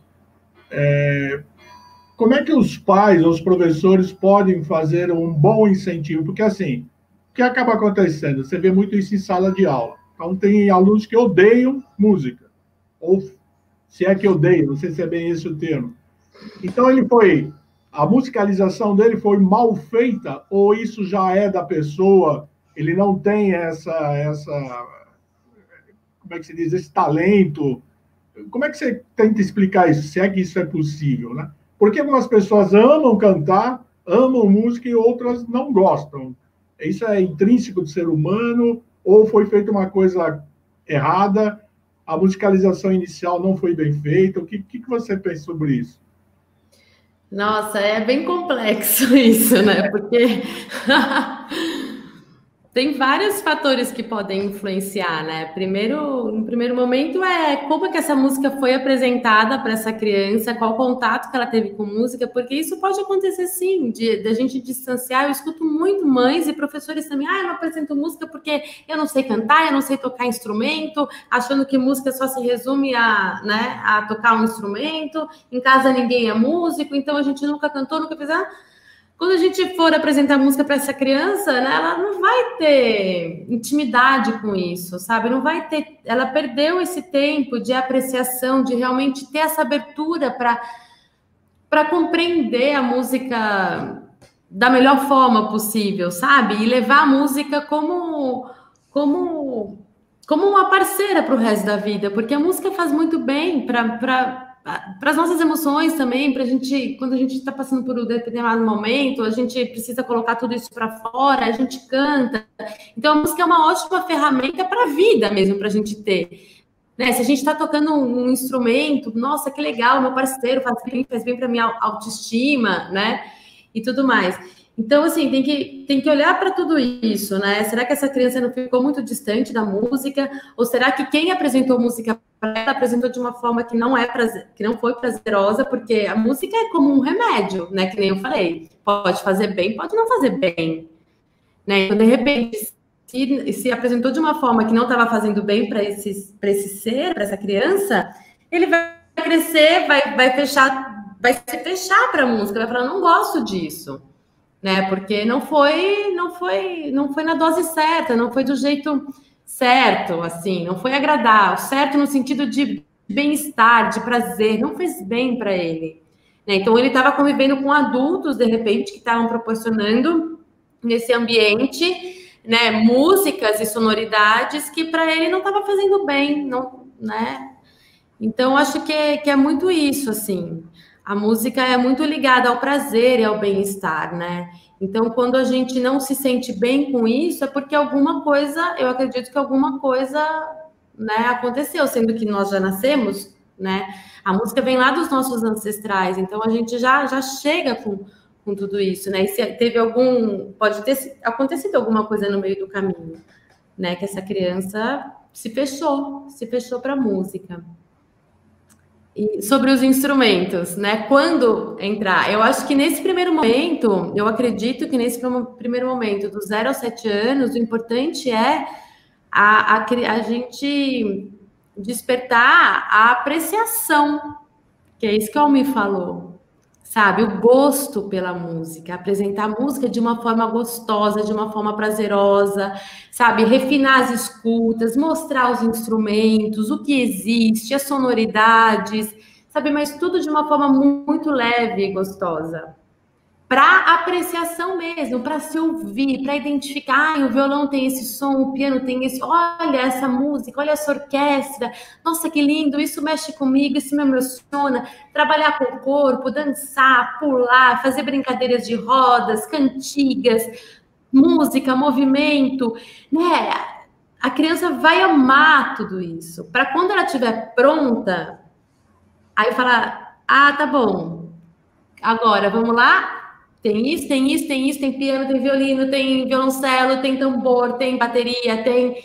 como é que os pais, os professores podem fazer um bom incentivo? Porque, assim, o que acaba acontecendo? Você vê muito isso em sala de aula. Então, tem alunos que odeiam música. Ou, se é que odeiam, não sei se é bem esse o termo. Então, a musicalização dele foi mal feita, ou isso já é da pessoa, ele não tem como é que se diz, esse talento. Como é que você tenta explicar isso, se é que isso é possível, né? Porque algumas pessoas amam cantar, amam música e outras não gostam. Isso é intrínseco do ser humano, ou foi feita uma coisa errada, a musicalização inicial não foi bem feita? O que você pensa sobre isso? Nossa, é bem complexo isso, né? Porque tem vários fatores que podem influenciar, né? No primeiro momento é como é que essa música foi apresentada para essa criança, qual contato que ela teve com música, porque isso pode acontecer sim, da gente distanciar. Eu escuto muito mães e professores também, eu não apresento música porque eu não sei cantar, eu não sei tocar instrumento, achando que música só se resume a tocar um instrumento, em casa ninguém é músico, então a gente nunca cantou, nunca fez nada. Quando a gente for apresentar música para essa criança, né, ela não vai ter intimidade com isso, sabe? Não vai ter. Ela perdeu esse tempo de apreciação, de realmente ter essa abertura para compreender a música da melhor forma possível, sabe? E levar a música como uma parceira para o resto da vida, porque a música faz muito bem para as nossas emoções também, para a gente, quando a gente está passando por um determinado momento, a gente precisa colocar tudo isso para fora, a gente canta. Então, a música é uma ótima ferramenta para a vida mesmo, para a gente ter. Né? Se a gente está tocando um instrumento, nossa, que legal, meu parceiro faz bem para minha autoestima, né? E tudo mais. Então, assim, tem que olhar para tudo isso, né? Será que essa criança não ficou muito distante da música? Ou será que quem apresentou música para ela apresentou de uma forma que não foi prazerosa? Porque a música é como um remédio, né? Que nem eu falei. Pode fazer bem, pode não fazer bem. Né? Então, de repente, se apresentou de uma forma que não estava fazendo bem para esse ser, para essa criança, ele vai crescer, vai se fechar para a música, vai falar, não gosto disso. Né? Porque não foi na dose certa, não foi do jeito certo, assim, não foi agradável, certo no sentido de bem-estar, de prazer, não fez bem para ele. Né? Então ele estava convivendo com adultos, de repente, que estavam proporcionando nesse ambiente, né, músicas e sonoridades que para ele não estava fazendo bem, não, né? Então acho que é muito isso, assim. A música é muito ligada ao prazer e ao bem-estar, né? Então, quando a gente não se sente bem com isso, é porque eu acredito que alguma coisa, né, aconteceu, sendo que nós já nascemos, né? A música vem lá dos nossos ancestrais, então a gente já chega com tudo isso, né? E se teve pode ter acontecido alguma coisa no meio do caminho, né? Que essa criança se fechou para a música. E sobre os instrumentos, né? Quando entrar? Eu acho que nesse primeiro momento, eu acredito que nesse primeiro momento, do 0 aos 7 anos, o importante é a gente despertar a apreciação, que é isso que a Almi falou, sabe? O gosto pela música, apresentar a música de uma forma gostosa, de uma forma prazerosa, sabe? Refinar as escutas, mostrar os instrumentos, o que existe, as sonoridades, sabe? Mas tudo de uma forma muito leve e gostosa. Para apreciação mesmo, para se ouvir, para identificar, o violão tem esse som, o piano tem esse, olha essa música, olha essa orquestra, nossa, que lindo, isso mexe comigo, isso me emociona. Trabalhar com o corpo, dançar, pular, fazer brincadeiras de rodas, cantigas, música, movimento, né? A criança vai amar tudo isso. Para quando ela estiver pronta, aí falar, tá bom, agora vamos lá? Tem isso, tem piano, tem violino, tem violoncelo, tem tambor, tem bateria, tem...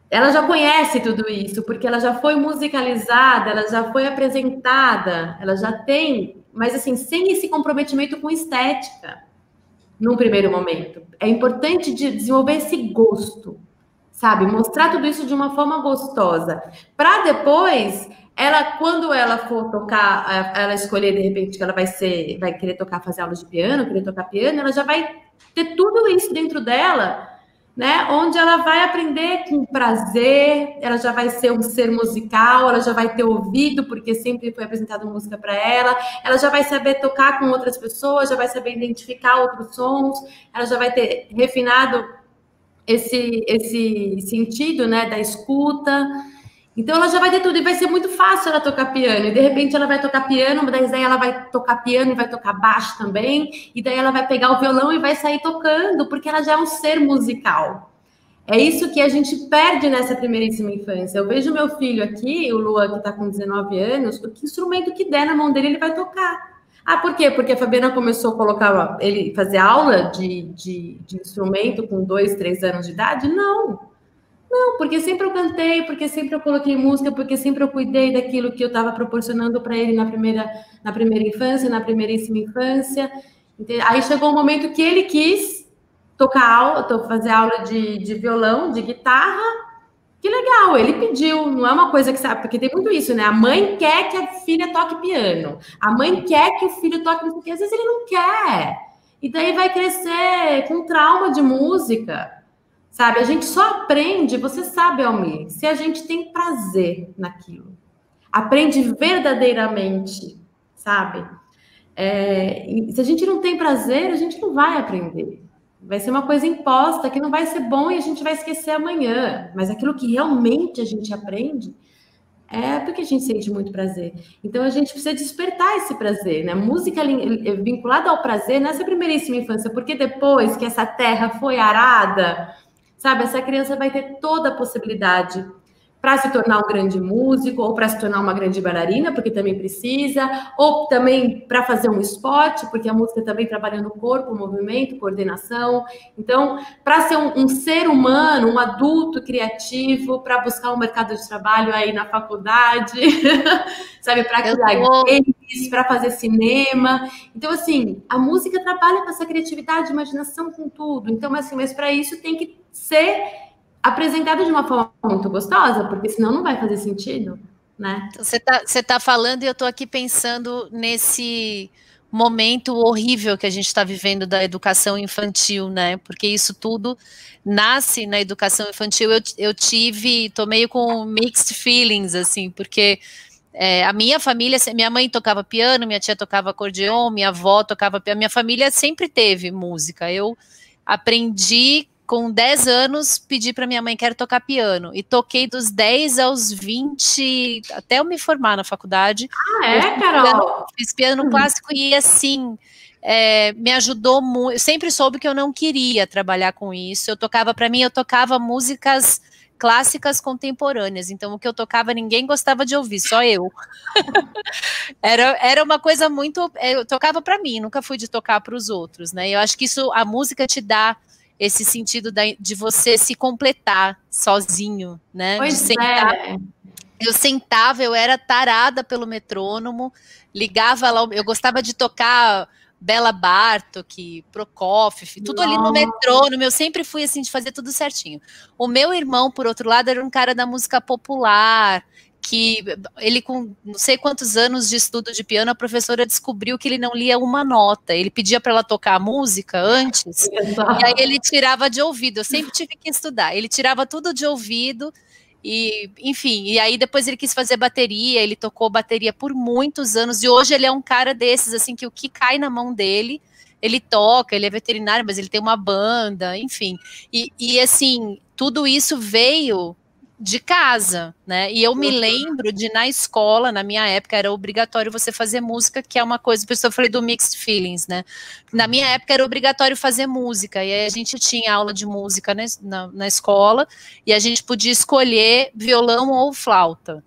Ela já conhece tudo isso, porque ela já foi musicalizada, ela já foi apresentada, ela já tem, mas assim, sem esse comprometimento com estética, num primeiro momento. É importante desenvolver esse gosto, sabe? Mostrar tudo isso de uma forma gostosa, para depois... quando ela for tocar, ela escolher, de repente, que ela vai querer tocar, fazer aulas de piano, querer tocar piano, ela já vai ter tudo isso dentro dela, né? Onde ela vai aprender com prazer, ela já vai ser um ser musical, ela já vai ter ouvido, porque sempre foi apresentada música para ela já vai saber tocar com outras pessoas, já vai saber identificar outros sons, ela já vai ter refinado esse sentido, né, da escuta. Então, ela já vai ter tudo, e vai ser muito fácil ela tocar piano. E, de repente, ela vai tocar piano, mas daí ela vai tocar piano e vai tocar baixo também. E daí ela vai pegar o violão e vai sair tocando, porque ela já é um ser musical. É isso que a gente perde nessa primeiríssima infância. Eu vejo meu filho aqui, o Lua, que está com 19 anos, o instrumento que der na mão dele, ele vai tocar. Ah, por quê? Porque a Fabiana começou a colocar ele fazer aula de instrumento com 2, 3 anos de idade? Não, porque sempre eu cantei, porque sempre eu coloquei música, porque sempre eu cuidei daquilo que eu estava proporcionando para ele na primeira infância, na primeiríssima infância. Aí chegou um momento que ele quis fazer aula de violão, de guitarra. Que legal, ele pediu, não é uma coisa que sabe, porque tem muito isso, né? A mãe quer que a filha toque piano, a mãe quer que o filho toque música, às vezes ele não quer. E daí vai crescer com trauma de música. Sabe, a gente só aprende, você sabe, Almir, se a gente tem prazer naquilo. Aprende verdadeiramente, sabe? E se a gente não tem prazer, a gente não vai aprender. Vai ser uma coisa imposta que não vai ser bom e a gente vai esquecer amanhã. Mas aquilo que realmente a gente aprende é porque a gente sente muito prazer. Então a gente precisa despertar esse prazer, né? Música vinculada ao prazer nessa primeiríssima infância, porque depois que essa terra foi arada, sabe, essa criança vai ter toda a possibilidade para se tornar um grande músico, ou para se tornar uma grande bailarina, porque também precisa, ou também para fazer um esporte, porque a música também trabalha no corpo, movimento, coordenação. Então, para ser um ser humano, um adulto criativo, para buscar um mercado de trabalho aí na faculdade, sabe, para criar games, para fazer cinema. Então, assim, a música trabalha com essa criatividade, imaginação, com tudo. Então, assim, mas para isso tem que ser apresentado de uma forma muito gostosa, porque senão não vai fazer sentido, né? Você tá falando e eu estou aqui pensando nesse momento horrível que a gente está vivendo da educação infantil, né? Porque isso tudo nasce na educação infantil. Tô meio com mixed feelings, assim, porque a minha família, minha mãe tocava piano, minha tia tocava acordeon, minha avó tocava piano, minha família sempre teve música. Eu aprendi com 10 anos, pedi para minha mãe, quero tocar piano, e toquei dos 10 aos 20, até eu me formar na faculdade. Carol? Fiz piano clássico e, assim, me ajudou muito. Eu sempre soube que eu não queria trabalhar com isso. Eu tocava músicas clássicas contemporâneas, então o que eu tocava ninguém gostava de ouvir, só eu. Era uma coisa muito... Eu tocava para mim, nunca fui de tocar para os outros, né? Eu acho que a música te dá esse sentido de você se completar sozinho, né? Pois de sentar. Eu sentava, eu era tarada pelo metrônomo, ligava lá, eu gostava de tocar Bela Bartók, Prokofiev, tudo ali no metrônomo, eu sempre fui assim, de fazer tudo certinho. O meu irmão, por outro lado, era um cara da música popular, que ele com não sei quantos anos de estudo de piano, a professora descobriu que ele não lia uma nota, ele pedia para ela tocar a música antes, e aí ele tirava de ouvido, eu sempre tive que estudar, ele tirava tudo de ouvido, e enfim, e aí depois ele quis fazer bateria, ele tocou bateria por muitos anos, e hoje ele é um cara desses, assim, que o que cai na mão dele, ele toca, ele é veterinário, mas ele tem uma banda, enfim, e assim, tudo isso veio de casa, né? E eu me lembro de, na escola, na minha época, era obrigatório você fazer música, que é uma coisa, por isso eu falei do mixed feelings, né? Na minha época era obrigatório fazer música, e aí a gente tinha aula de música na escola, e a gente podia escolher violão ou flauta.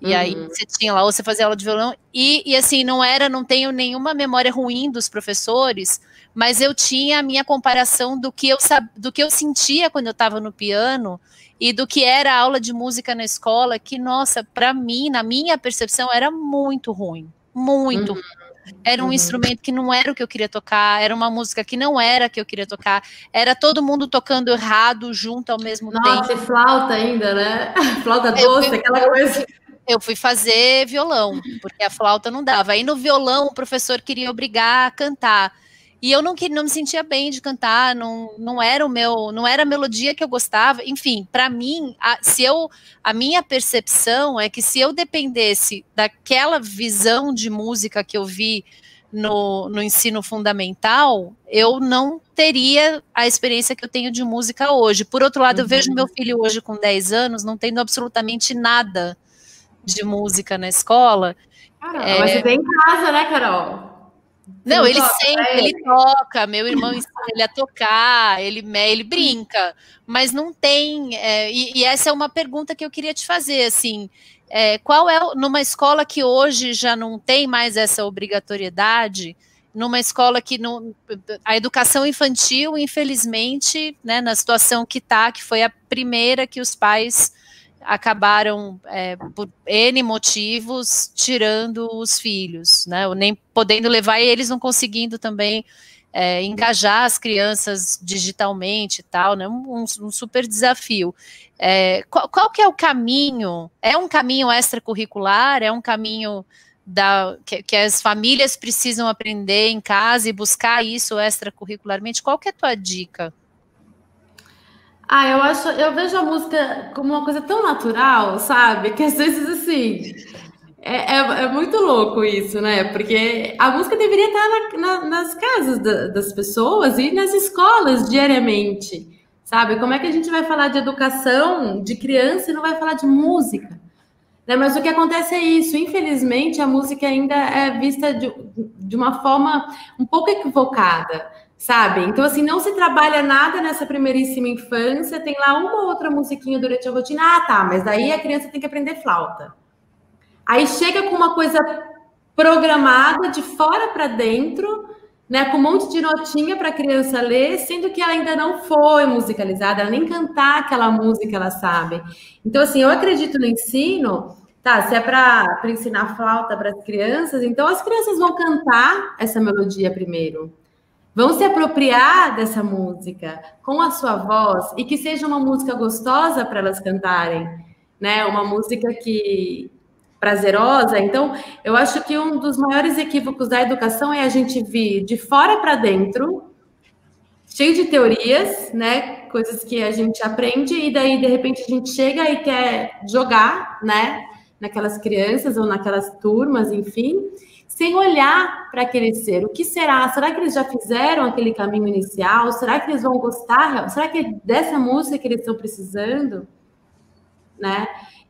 E aí você tinha lá, ou você fazia aula de violão, e assim, não tenho nenhuma memória ruim dos professores, mas eu tinha a minha comparação do que eu sentia quando eu estava no piano, e do que era a aula de música na escola, que, nossa, para mim, na minha percepção, era muito ruim, muito ruim. Era um instrumento que não era o que eu queria tocar, era uma música que não era a que eu queria tocar, era todo mundo tocando errado junto ao mesmo tempo. Nossa, e flauta ainda, né? Flauta doce, aquela coisa. Eu fui fazer violão, porque a flauta não dava. Aí no violão o professor queria obrigar a cantar. E eu não me sentia bem de cantar, não era a melodia que eu gostava. Enfim, para mim, a minha percepção é que se eu dependesse daquela visão de música que eu vi no ensino fundamental, eu não teria a experiência que eu tenho de música hoje. Por outro lado, eu vejo meu filho hoje com 10 anos, não tendo absolutamente nada de música na escola. Mas você tem em casa, né, Carol? Não, ele sempre, ele toca, meu irmão ensina ele a tocar, ele brinca, mas não tem, e essa é uma pergunta que eu queria te fazer, assim, qual é, numa escola que hoje já não tem mais essa obrigatoriedade, numa escola que a educação infantil, infelizmente, né, na situação que foi a primeira que os pais acabaram, por N motivos, tirando os filhos, né, ou nem podendo levar, e eles não conseguindo também engajar as crianças digitalmente e tal, né, um super desafio. Qual que é o caminho? É um caminho extracurricular? É um caminho que as famílias precisam aprender em casa e buscar isso extracurricularmente? Qual que é a tua dica? Eu vejo a música como uma coisa tão natural, sabe? Que às vezes, assim, é muito louco isso, né? Porque a música deveria estar nas casas das pessoas e nas escolas diariamente, sabe? Como é que a gente vai falar de educação de criança e não vai falar de música? Né? Mas o que acontece é isso, infelizmente a música ainda é vista de uma forma um pouco equivocada, sabe? Então, assim, não se trabalha nada nessa primeiríssima infância, tem lá uma ou outra musiquinha durante a rotina, tá, mas daí a criança tem que aprender flauta. Aí chega com uma coisa programada de fora para dentro, né, com um monte de notinha para a criança ler, sendo que ela ainda não foi musicalizada, ela nem cantar aquela música ela sabe. Então, assim, eu acredito no ensino, tá, se é para ensinar flauta para as crianças, então as crianças vão cantar essa melodia primeiro. Vão se apropriar dessa música com a sua voz e que seja uma música gostosa para elas cantarem, né? Uma música prazerosa. Então, eu acho que um dos maiores equívocos da educação é a gente vir de fora para dentro, cheio de teorias, né? Coisas que a gente aprende e daí, de repente, a gente chega e quer jogar, né? Naquelas crianças ou naquelas turmas, enfim, sem olhar para aquele ser. O que será? Será que eles já fizeram aquele caminho inicial? Será que eles vão gostar? Será que é dessa música que eles estão precisando? Né?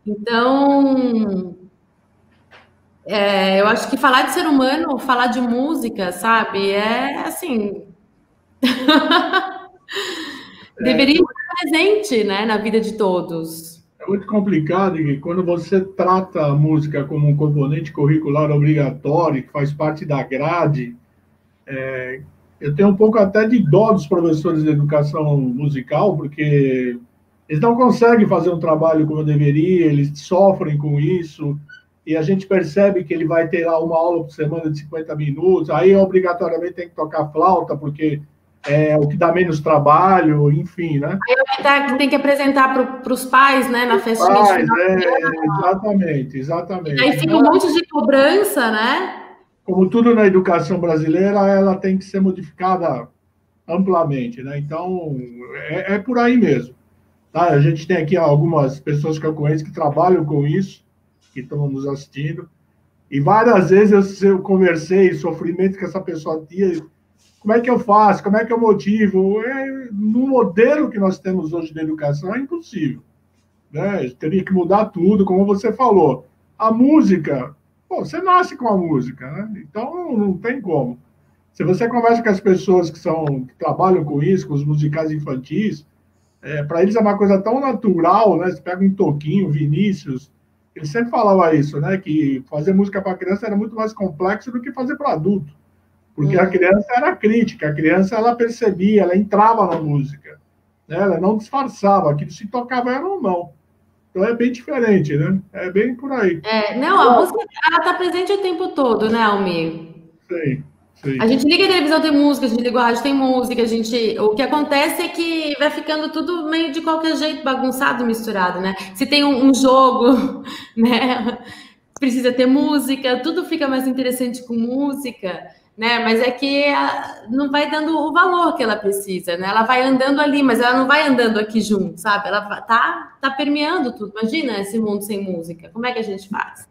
Então, eu acho que falar de ser humano, falar de música, sabe? É assim... Deveria estar presente, né, na vida de todos. É muito complicado que quando você trata a música como um componente curricular obrigatório, que faz parte da grade, eu tenho um pouco até de dó dos professores de educação musical, porque eles não conseguem fazer um trabalho como deveria, eles sofrem com isso, e a gente percebe que ele vai ter lá uma aula por semana de 50 minutos, aí obrigatoriamente tem que tocar flauta, porque é o que dá menos trabalho, enfim, né? Aí tem que apresentar para os pais, né, na festinha de final. Exatamente. E aí fica um monte de cobrança, né? Como tudo na educação brasileira, ela tem que ser modificada amplamente, né? Então, é por aí mesmo. Tá? A gente tem aqui algumas pessoas que eu conheço que trabalham com isso, que estão nos assistindo, e várias vezes eu conversei, sofrimento que essa pessoa tinha. Como é que eu faço? Como é que eu motivo? No modelo que nós temos hoje de educação é impossível. Né? Teria que mudar tudo, como você falou. A música, você nasce com a música, né? Então não tem como. Se você conversa com as pessoas que trabalham com isso, com os musicais infantis, para eles é uma coisa tão natural, né? Você pega um Toquinho, Vinícius, ele sempre falava isso, né? Que fazer música para criança era muito mais complexo do que fazer para adulto. Porque a criança era crítica, a criança ela percebia, ela entrava na música, né? Ela não disfarçava, aquilo se tocava ela ou não. Então é bem diferente, né? É bem por aí. A música ela está presente o tempo todo, né, Almir? Sim. A gente liga a televisão, tem música, a gente liga o rádio, tem música, o que acontece é que vai ficando tudo meio de qualquer jeito, bagunçado, misturado, né? Se tem um jogo, né? Precisa ter música, tudo fica mais interessante com música. Né? Mas é que não vai dando o valor que ela precisa, né? Ela vai andando ali, mas ela não vai andando aqui junto, sabe? Ela tá permeando tudo. Imagina esse mundo sem música. Como é que a gente faz?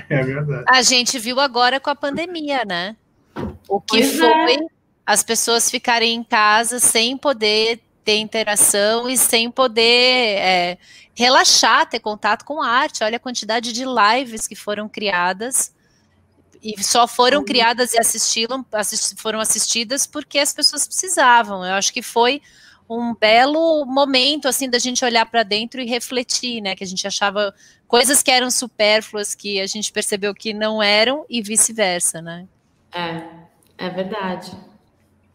É verdade. A gente viu agora com a pandemia, né? O que foi as pessoas ficarem em casa sem poder ter interação e sem poder relaxar, ter contato com a arte. Olha a quantidade de lives que foram criadas E só foram criadas e foram assistidas porque as pessoas precisavam. Eu acho que foi um belo momento, assim, da gente olhar para dentro e refletir, né? Que a gente achava coisas que eram supérfluas, que a gente percebeu que não eram, e vice-versa, né? É verdade.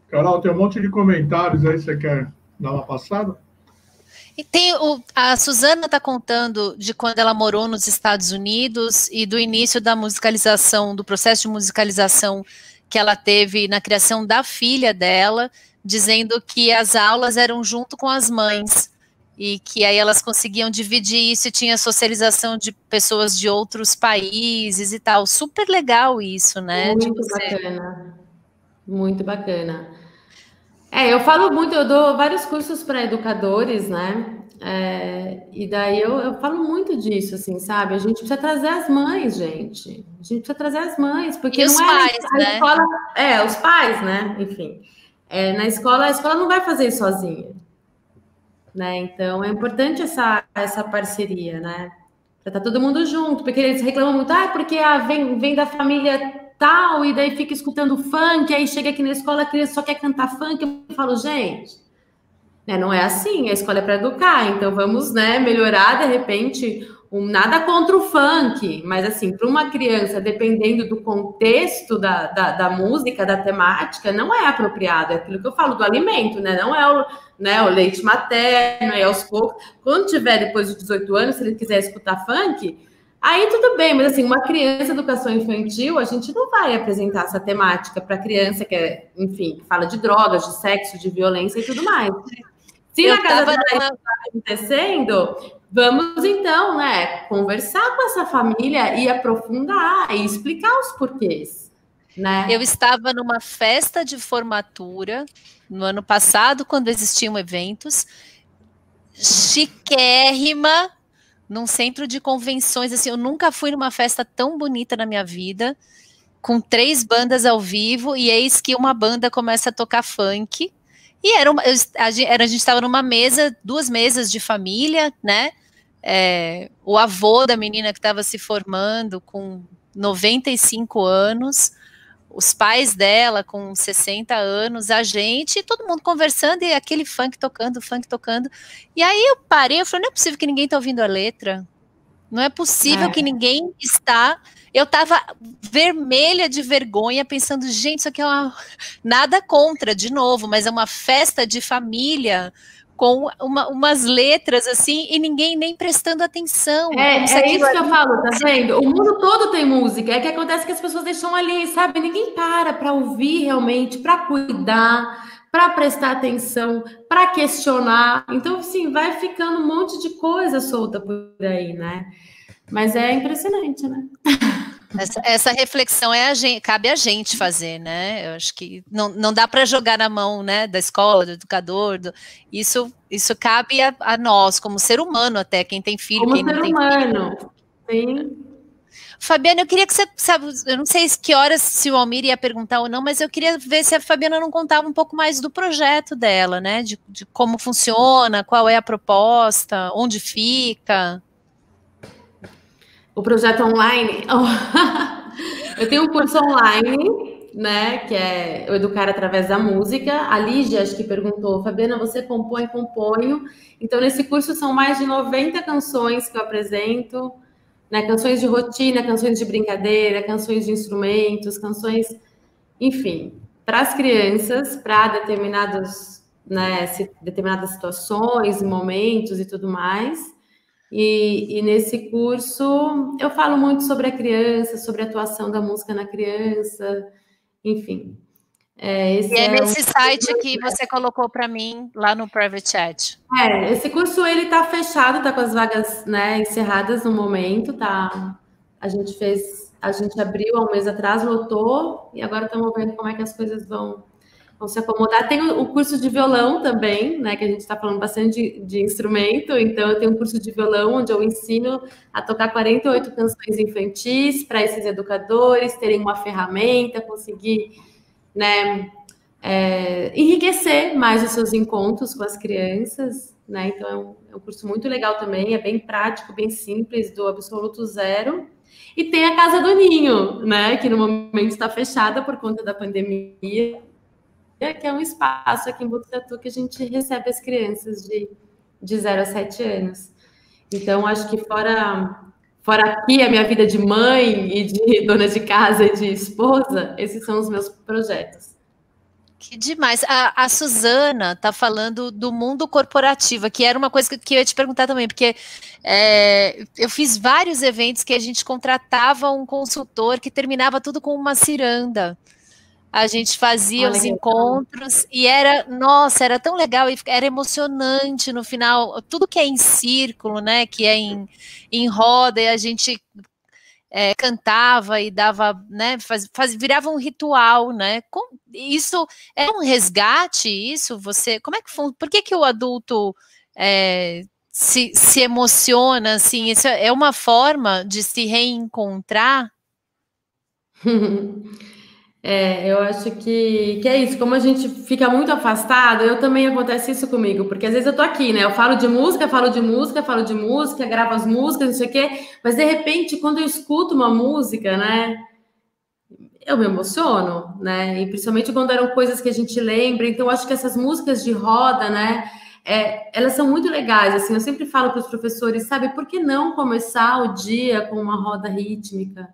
Carol, tem um monte de comentários aí, você quer dar uma passada? E a Suzana está contando de quando ela morou nos Estados Unidos e do início da musicalização, do processo de musicalização que ela teve na criação da filha dela, dizendo que as aulas eram junto com as mães e que aí elas conseguiam dividir isso e tinha socialização de pessoas de outros países e tal. Super legal isso, né? Muito bacana. Muito bacana. Eu falo muito, eu dou vários cursos para educadores, né? E daí eu falo muito disso, assim, sabe? A gente precisa trazer as mães, gente. A gente precisa trazer as mães, porque e não os é pais, a né? escola, os pais, né? Enfim. Na escola, a escola não vai fazer isso sozinha, né? Então é importante essa parceria, né? Para estar todo mundo junto, porque eles reclamam muito, porque vem da família tal, e daí fica escutando funk, aí chega aqui na escola, a criança só quer cantar funk. Eu falo, gente, não é assim, a escola é para educar, então vamos, né, melhorar, de repente, nada contra o funk, mas assim, para uma criança, dependendo do contexto da música, da temática, não é apropriado, é aquilo que eu falo do alimento, né, não é o leite materno, é aos poucos. Quando tiver depois de 18 anos, se ele quiser escutar funk, aí tudo bem, mas assim, uma criança, educação infantil, a gente não vai apresentar essa temática para criança que enfim, fala de drogas, de sexo, de violência e tudo mais. Se na casa dela está acontecendo, vamos então, né, conversar com essa família e aprofundar e explicar os porquês, né? Eu estava numa festa de formatura no ano passado, quando existiam eventos, chiquérrima, num centro de convenções, assim, eu nunca fui numa festa tão bonita na minha vida, com 3 bandas ao vivo, e eis que uma banda começa a tocar funk, e a gente estava numa mesa, 2 mesas de família, né, o avô da menina que estava se formando com 95 anos, os pais dela com 60 anos, a gente, todo mundo conversando, e aquele funk tocando, e aí eu parei, eu falei, não é possível que ninguém está ouvindo a letra, não é possível que ninguém está, eu estava vermelha de vergonha, pensando, gente, isso aqui é nada contra, de novo, mas é uma festa de família, com umas letras assim, e ninguém nem prestando atenção. É isso que eu falo, tá vendo? O mundo todo tem música, é que acontece que as pessoas deixam ali, sabe? Ninguém para ouvir realmente, para cuidar, para prestar atenção, para questionar. Então, assim, vai ficando um monte de coisa solta por aí, né? Mas é impressionante, né? Essa reflexão cabe a gente fazer, né? Eu acho que não dá para jogar na mão, né, da escola, do educador. Isso cabe a nós, como ser humano, até quem tem filho, como quem não tem filho. Sim. Fabiana, eu queria que você, sabe, eu não sei que horas se o Almir ia perguntar ou não, mas eu queria ver se a Fabiana não contava um pouco mais do projeto dela, né? De como funciona, qual é a proposta, onde fica. O projeto online, eu tenho um curso online, né, que é o Educar Através da Música. A Lígia, acho que perguntou, Fabiana, você compõe? Componho. Então, nesse curso são mais de 90 canções que eu apresento, né, canções de rotina, canções de brincadeira, canções de instrumentos, canções, enfim, para as crianças, para determinadas situações, momentos e tudo mais. E nesse curso eu falo muito sobre a criança, sobre a atuação da música na criança, enfim. Nesse site que você colocou para mim lá no Private Chat. Esse curso ele está fechado, está com as vagas, né, encerradas no momento, tá? A gente abriu há um mês atrás, lotou, e agora estamos vendo como é que as coisas vão se acomodar. Tem o curso de violão também, né, que a gente está falando bastante de instrumento, então eu tenho um curso de violão onde eu ensino a tocar 48 canções infantis para esses educadores terem uma ferramenta, conseguir, né, enriquecer mais os seus encontros com as crianças, né, então é um curso muito legal também, é bem prático, bem simples, do absoluto zero. E tem a Casa do Ninho, né, que no momento está fechada por conta da pandemia, que é um espaço aqui em Botucatu que a gente recebe as crianças de 0 a 7 anos. Então, acho que fora aqui a minha vida de mãe e de dona de casa e de esposa, esses são os meus projetos. Que demais. A Suzana está falando do mundo corporativo, que era uma coisa que eu ia te perguntar também, porque eu fiz vários eventos que a gente contratava um consultor que terminava tudo com uma ciranda. A gente fazia os encontros e era tão legal, e era emocionante no final, tudo que é em círculo, né, que é em roda, e a gente cantava e dava, né, virava um ritual, né? Isso é um resgate, isso? Como é que por que o adulto se emociona, assim? Isso é uma forma de se reencontrar? Eu acho que é isso, como a gente fica muito afastado, também acontece isso comigo, porque às vezes eu tô aqui, né, eu falo de música, gravo as músicas, não sei o quê, mas de repente, quando eu escuto uma música, né, eu me emociono, né, e principalmente quando eram coisas que a gente lembra, então eu acho que essas músicas de roda, né, elas são muito legais, assim, eu sempre falo para os professores, sabe, por que não começar o dia com uma roda rítmica,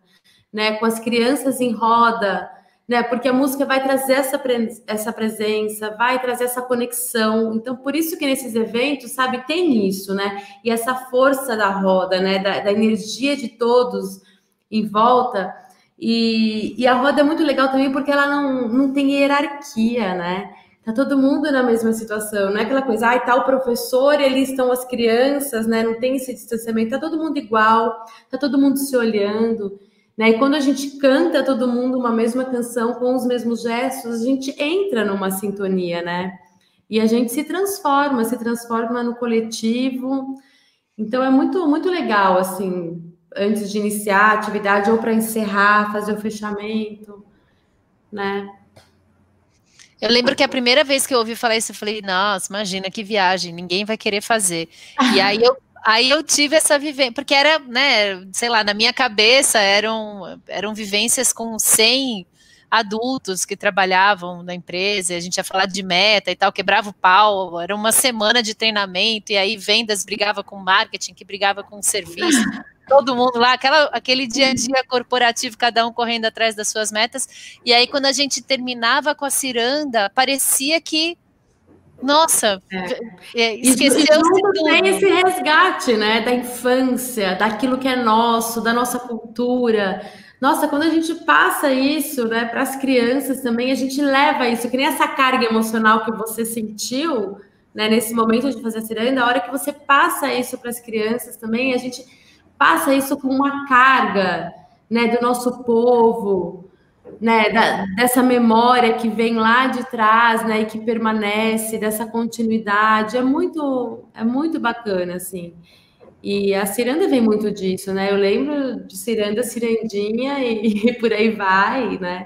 né, com as crianças em roda, né? Porque a música vai trazer essa presença, vai trazer essa conexão. Então, por isso que nesses eventos, sabe, tem isso, né? E essa força da roda, né? Da energia de todos em volta. E a roda é muito legal também porque ela não tem hierarquia, né? Tá todo mundo na mesma situação, não é aquela coisa, tá o professor e ali estão as crianças, né? Não tem esse distanciamento, tá todo mundo igual, tá todo mundo se olhando. Né? E quando a gente canta todo mundo uma mesma canção com os mesmos gestos, a gente entra numa sintonia, né? E a gente se transforma no coletivo. Então é muito, muito legal, assim, antes de iniciar a atividade ou para encerrar, fazer o fechamento, né? Eu lembro que a primeira vez que eu ouvi falar isso, eu falei, nossa, imagina que viagem, ninguém vai querer fazer. E aí eu tive essa vivência, porque era, né, sei lá, na minha cabeça eram vivências com 100 adultos que trabalhavam na empresa, a gente ia falar de meta e tal, quebrava o pau, era uma semana de treinamento, e aí vendas brigava com marketing, que brigava com serviço, todo mundo lá, aquele dia a dia corporativo, cada um correndo atrás das suas metas, e aí quando a gente terminava com a ciranda, parecia que nossa, esqueceu tem esse resgate, né, da infância, daquilo que é nosso, da nossa cultura. Nossa, quando a gente passa isso, né, para as crianças também, a gente leva isso, que nem essa carga emocional que você sentiu, né, nesse momento de fazer a ciranda, a hora que você passa isso para as crianças também, a gente passa isso com uma carga, né, do nosso povo, né, dessa memória que vem lá de trás, né, e que permanece, dessa continuidade, é muito bacana, assim. E a ciranda vem muito disso, né? Eu lembro de ciranda, cirandinha e por aí vai, né?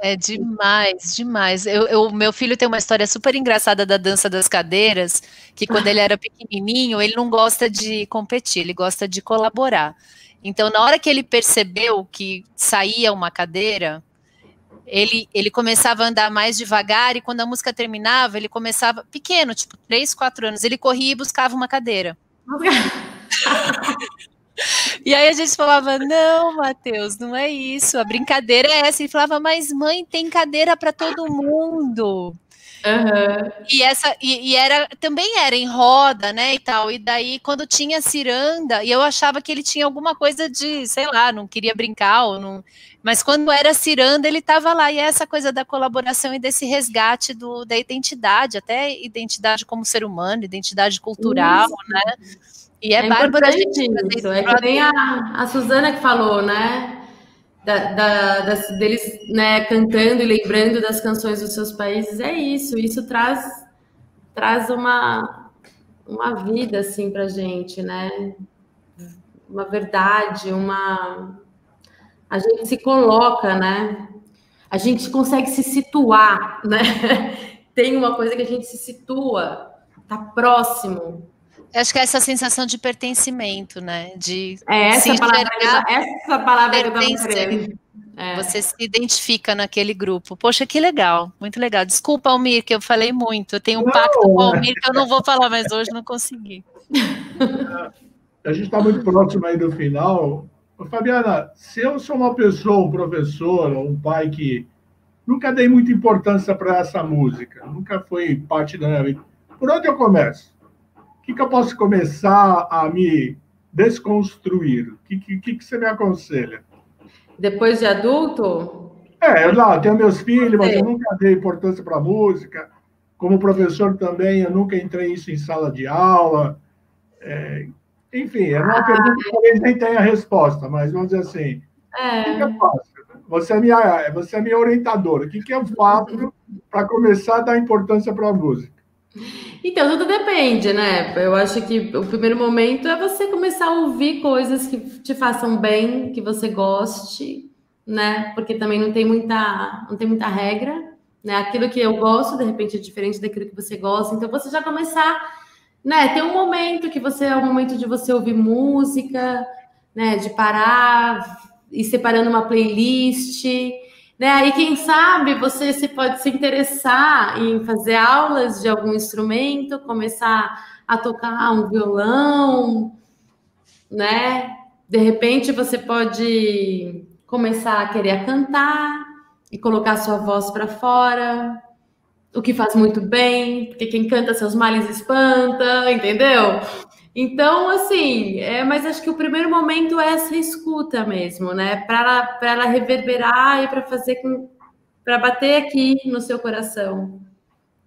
É demais, demais. Meu filho tem uma história super engraçada da dança das cadeiras, que quando ele era pequenininho, ele não gosta de competir, ele gosta de colaborar. Então, na hora que ele percebeu que saía uma cadeira, ele começava a andar mais devagar, e quando a música terminava, ele começava, pequeno, tipo 3, 4 anos, ele corria e buscava uma cadeira. E aí a gente falava, não, Matheus, não é isso, a brincadeira é essa. E falava, mas mãe, tem cadeira para todo mundo. Uhum. E também era em roda, né, e tal, e daí quando tinha ciranda, e eu achava que ele tinha alguma coisa de, sei lá, não queria brincar, mas quando era ciranda ele estava lá, e é essa coisa da colaboração e desse resgate da identidade, até identidade como ser humano, identidade cultural, isso, né, e é bárbaro a gente fazer isso. É que nem a Suzana que falou, né, deles, né, cantando e lembrando das canções dos seus países, é isso traz uma vida, assim, pra gente, né, uma verdade, a gente se coloca, né, a gente consegue se situar, né, tem uma coisa que a gente se situa, tá próximo, Eu acho que é essa sensação de pertencimento, né? De essa se palavra, enxergar essa palavra que eu tava pertencer. querendo. Você se identifica naquele grupo. Poxa, que legal, muito legal. Desculpa, Almir, que eu falei muito. Eu tenho um pacto com o Almir que eu não vou falar, mas hoje não consegui. A gente está muito próximo aí do final. Fabiana, se eu sou uma pessoa, um professor ou um pai que nunca dei muita importância para essa música, nunca foi parte da minha vida, por onde eu começo? O que eu posso começar a me desconstruir? O que você me aconselha? Depois de adulto? Eu tenho meus filhos, mas eu nunca dei importância para a música. Como professor também, eu nunca entrei isso em sala de aula. Enfim, é uma pergunta que talvez nem tenha resposta, mas vamos dizer assim, o que eu faço? Você é minha orientadora. O que eu faço para começar a dar importância para a música? Então, tudo depende, né? Eu acho que o primeiro momento é você começar a ouvir coisas que te façam bem, que você goste, né? Porque também não tem muita regra, né? Aquilo que eu gosto, de repente, é diferente daquilo que você gosta. Então, você já começar, né? Tem um momento que é o momento de você ouvir música, né? De parar, ir separando uma playlist, né? Aí, quem sabe, você pode se interessar em fazer aulas de algum instrumento, começar a tocar um violão, né? De repente, você pode começar a querer cantar e colocar sua voz para fora, o que faz muito bem, porque quem canta seus males espanta, entendeu? Então, assim, mas acho que o primeiro momento é essa escuta mesmo, né? Para ela reverberar e para bater aqui no seu coração,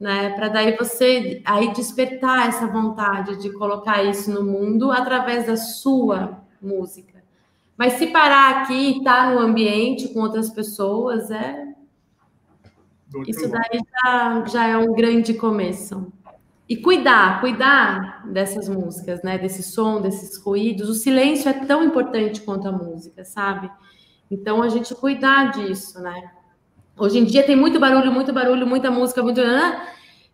né? Para daí você despertar essa vontade de colocar isso no mundo através da sua música. Mas se parar aqui e estar no ambiente com outras pessoas, isso daí já é um grande começo. E cuidar dessas músicas, né? Desse som, desses ruídos. O silêncio é tão importante quanto a música, sabe? Então, a gente cuidar disso, né? Hoje em dia tem muito barulho, muita música,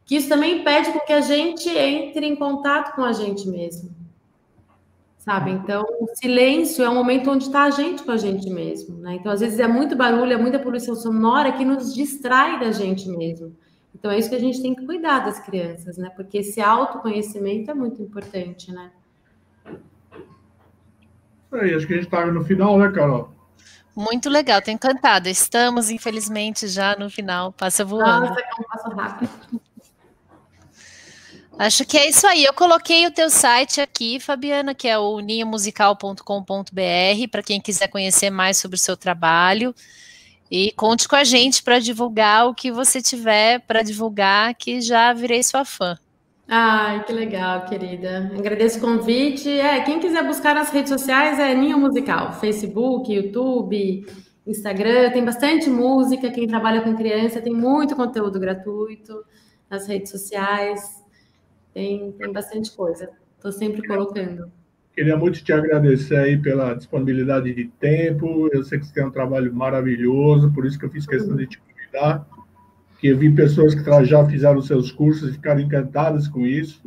que isso também impede com que a gente entre em contato com a gente mesmo, sabe? Então, o silêncio é um momento onde está a gente com a gente mesmo, né? Então, às vezes, é muito barulho, é muita poluição sonora que nos distrai da gente mesmo. Então, é isso que a gente tem que cuidar das crianças, né? Porque esse autoconhecimento é muito importante, né? Acho que a gente está no final, né, Carol? Muito legal, tô encantada. Estamos, infelizmente, já no final. Passa voando. Nossa, como passa rápido. Acho que é isso aí. Eu coloquei o teu site aqui, Fabiana, que é o ninhomusical.com.br, para quem quiser conhecer mais sobre o seu trabalho. E conte com a gente para divulgar o que você tiver para divulgar, que já virei sua fã. Ai, que legal, querida. Agradeço o convite. Quem quiser buscar nas redes sociais é Ninho Musical, Facebook, YouTube, Instagram, tem bastante música. Quem trabalha com criança tem muito conteúdo gratuito nas redes sociais. Tem bastante coisa. Estou sempre colocando. Queria muito te agradecer aí pela disponibilidade de tempo. Eu sei que você tem um trabalho maravilhoso, por isso que eu fiz questão de te convidar. Que eu vi pessoas que já fizeram os seus cursos e ficaram encantadas com isso.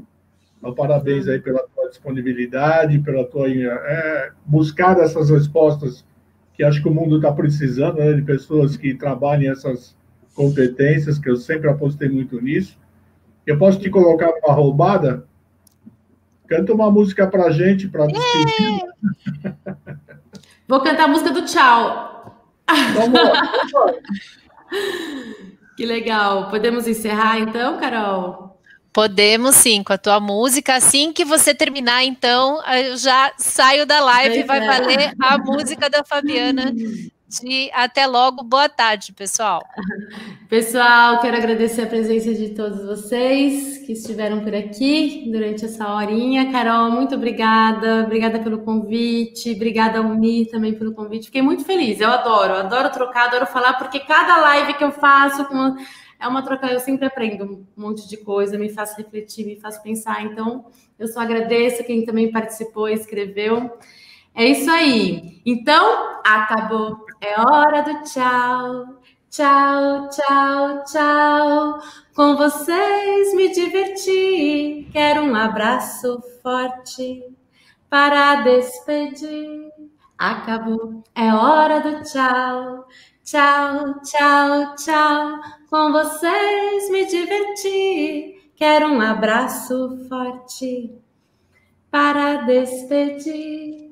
Então, parabéns aí pela tua disponibilidade, pela tua buscar essas respostas que acho que o mundo está precisando, né, de pessoas que trabalhem essas competências, que eu sempre apostei muito nisso. Eu posso te colocar numa roubada? Canta uma música pra gente, para despedir. Vou cantar a música do tchau. Que legal. Podemos encerrar, então, Carol? Podemos, sim, com a tua música. Assim que você terminar, então, eu já saio da live e vai valer a música da Fabiana. Até logo. Boa tarde, pessoal. Pessoal, quero agradecer a presença de todos vocês que estiveram por aqui durante essa horinha. Carol, muito obrigada. Obrigada pelo convite. Obrigada ao Mi também pelo convite. Fiquei muito feliz. Eu adoro trocar, adoro falar, porque cada live que eu faço é uma troca. Eu sempre aprendo um monte de coisa, me faz refletir, me faz pensar. Então, eu só agradeço quem também participou e escreveu. É isso aí. Então, acabou. É hora do tchau. Tchau, tchau, tchau. Com vocês me diverti. Quero um abraço forte para despedir. Acabou, é hora do tchau. Tchau, tchau, tchau. Com vocês me diverti. Quero um abraço forte para despedir.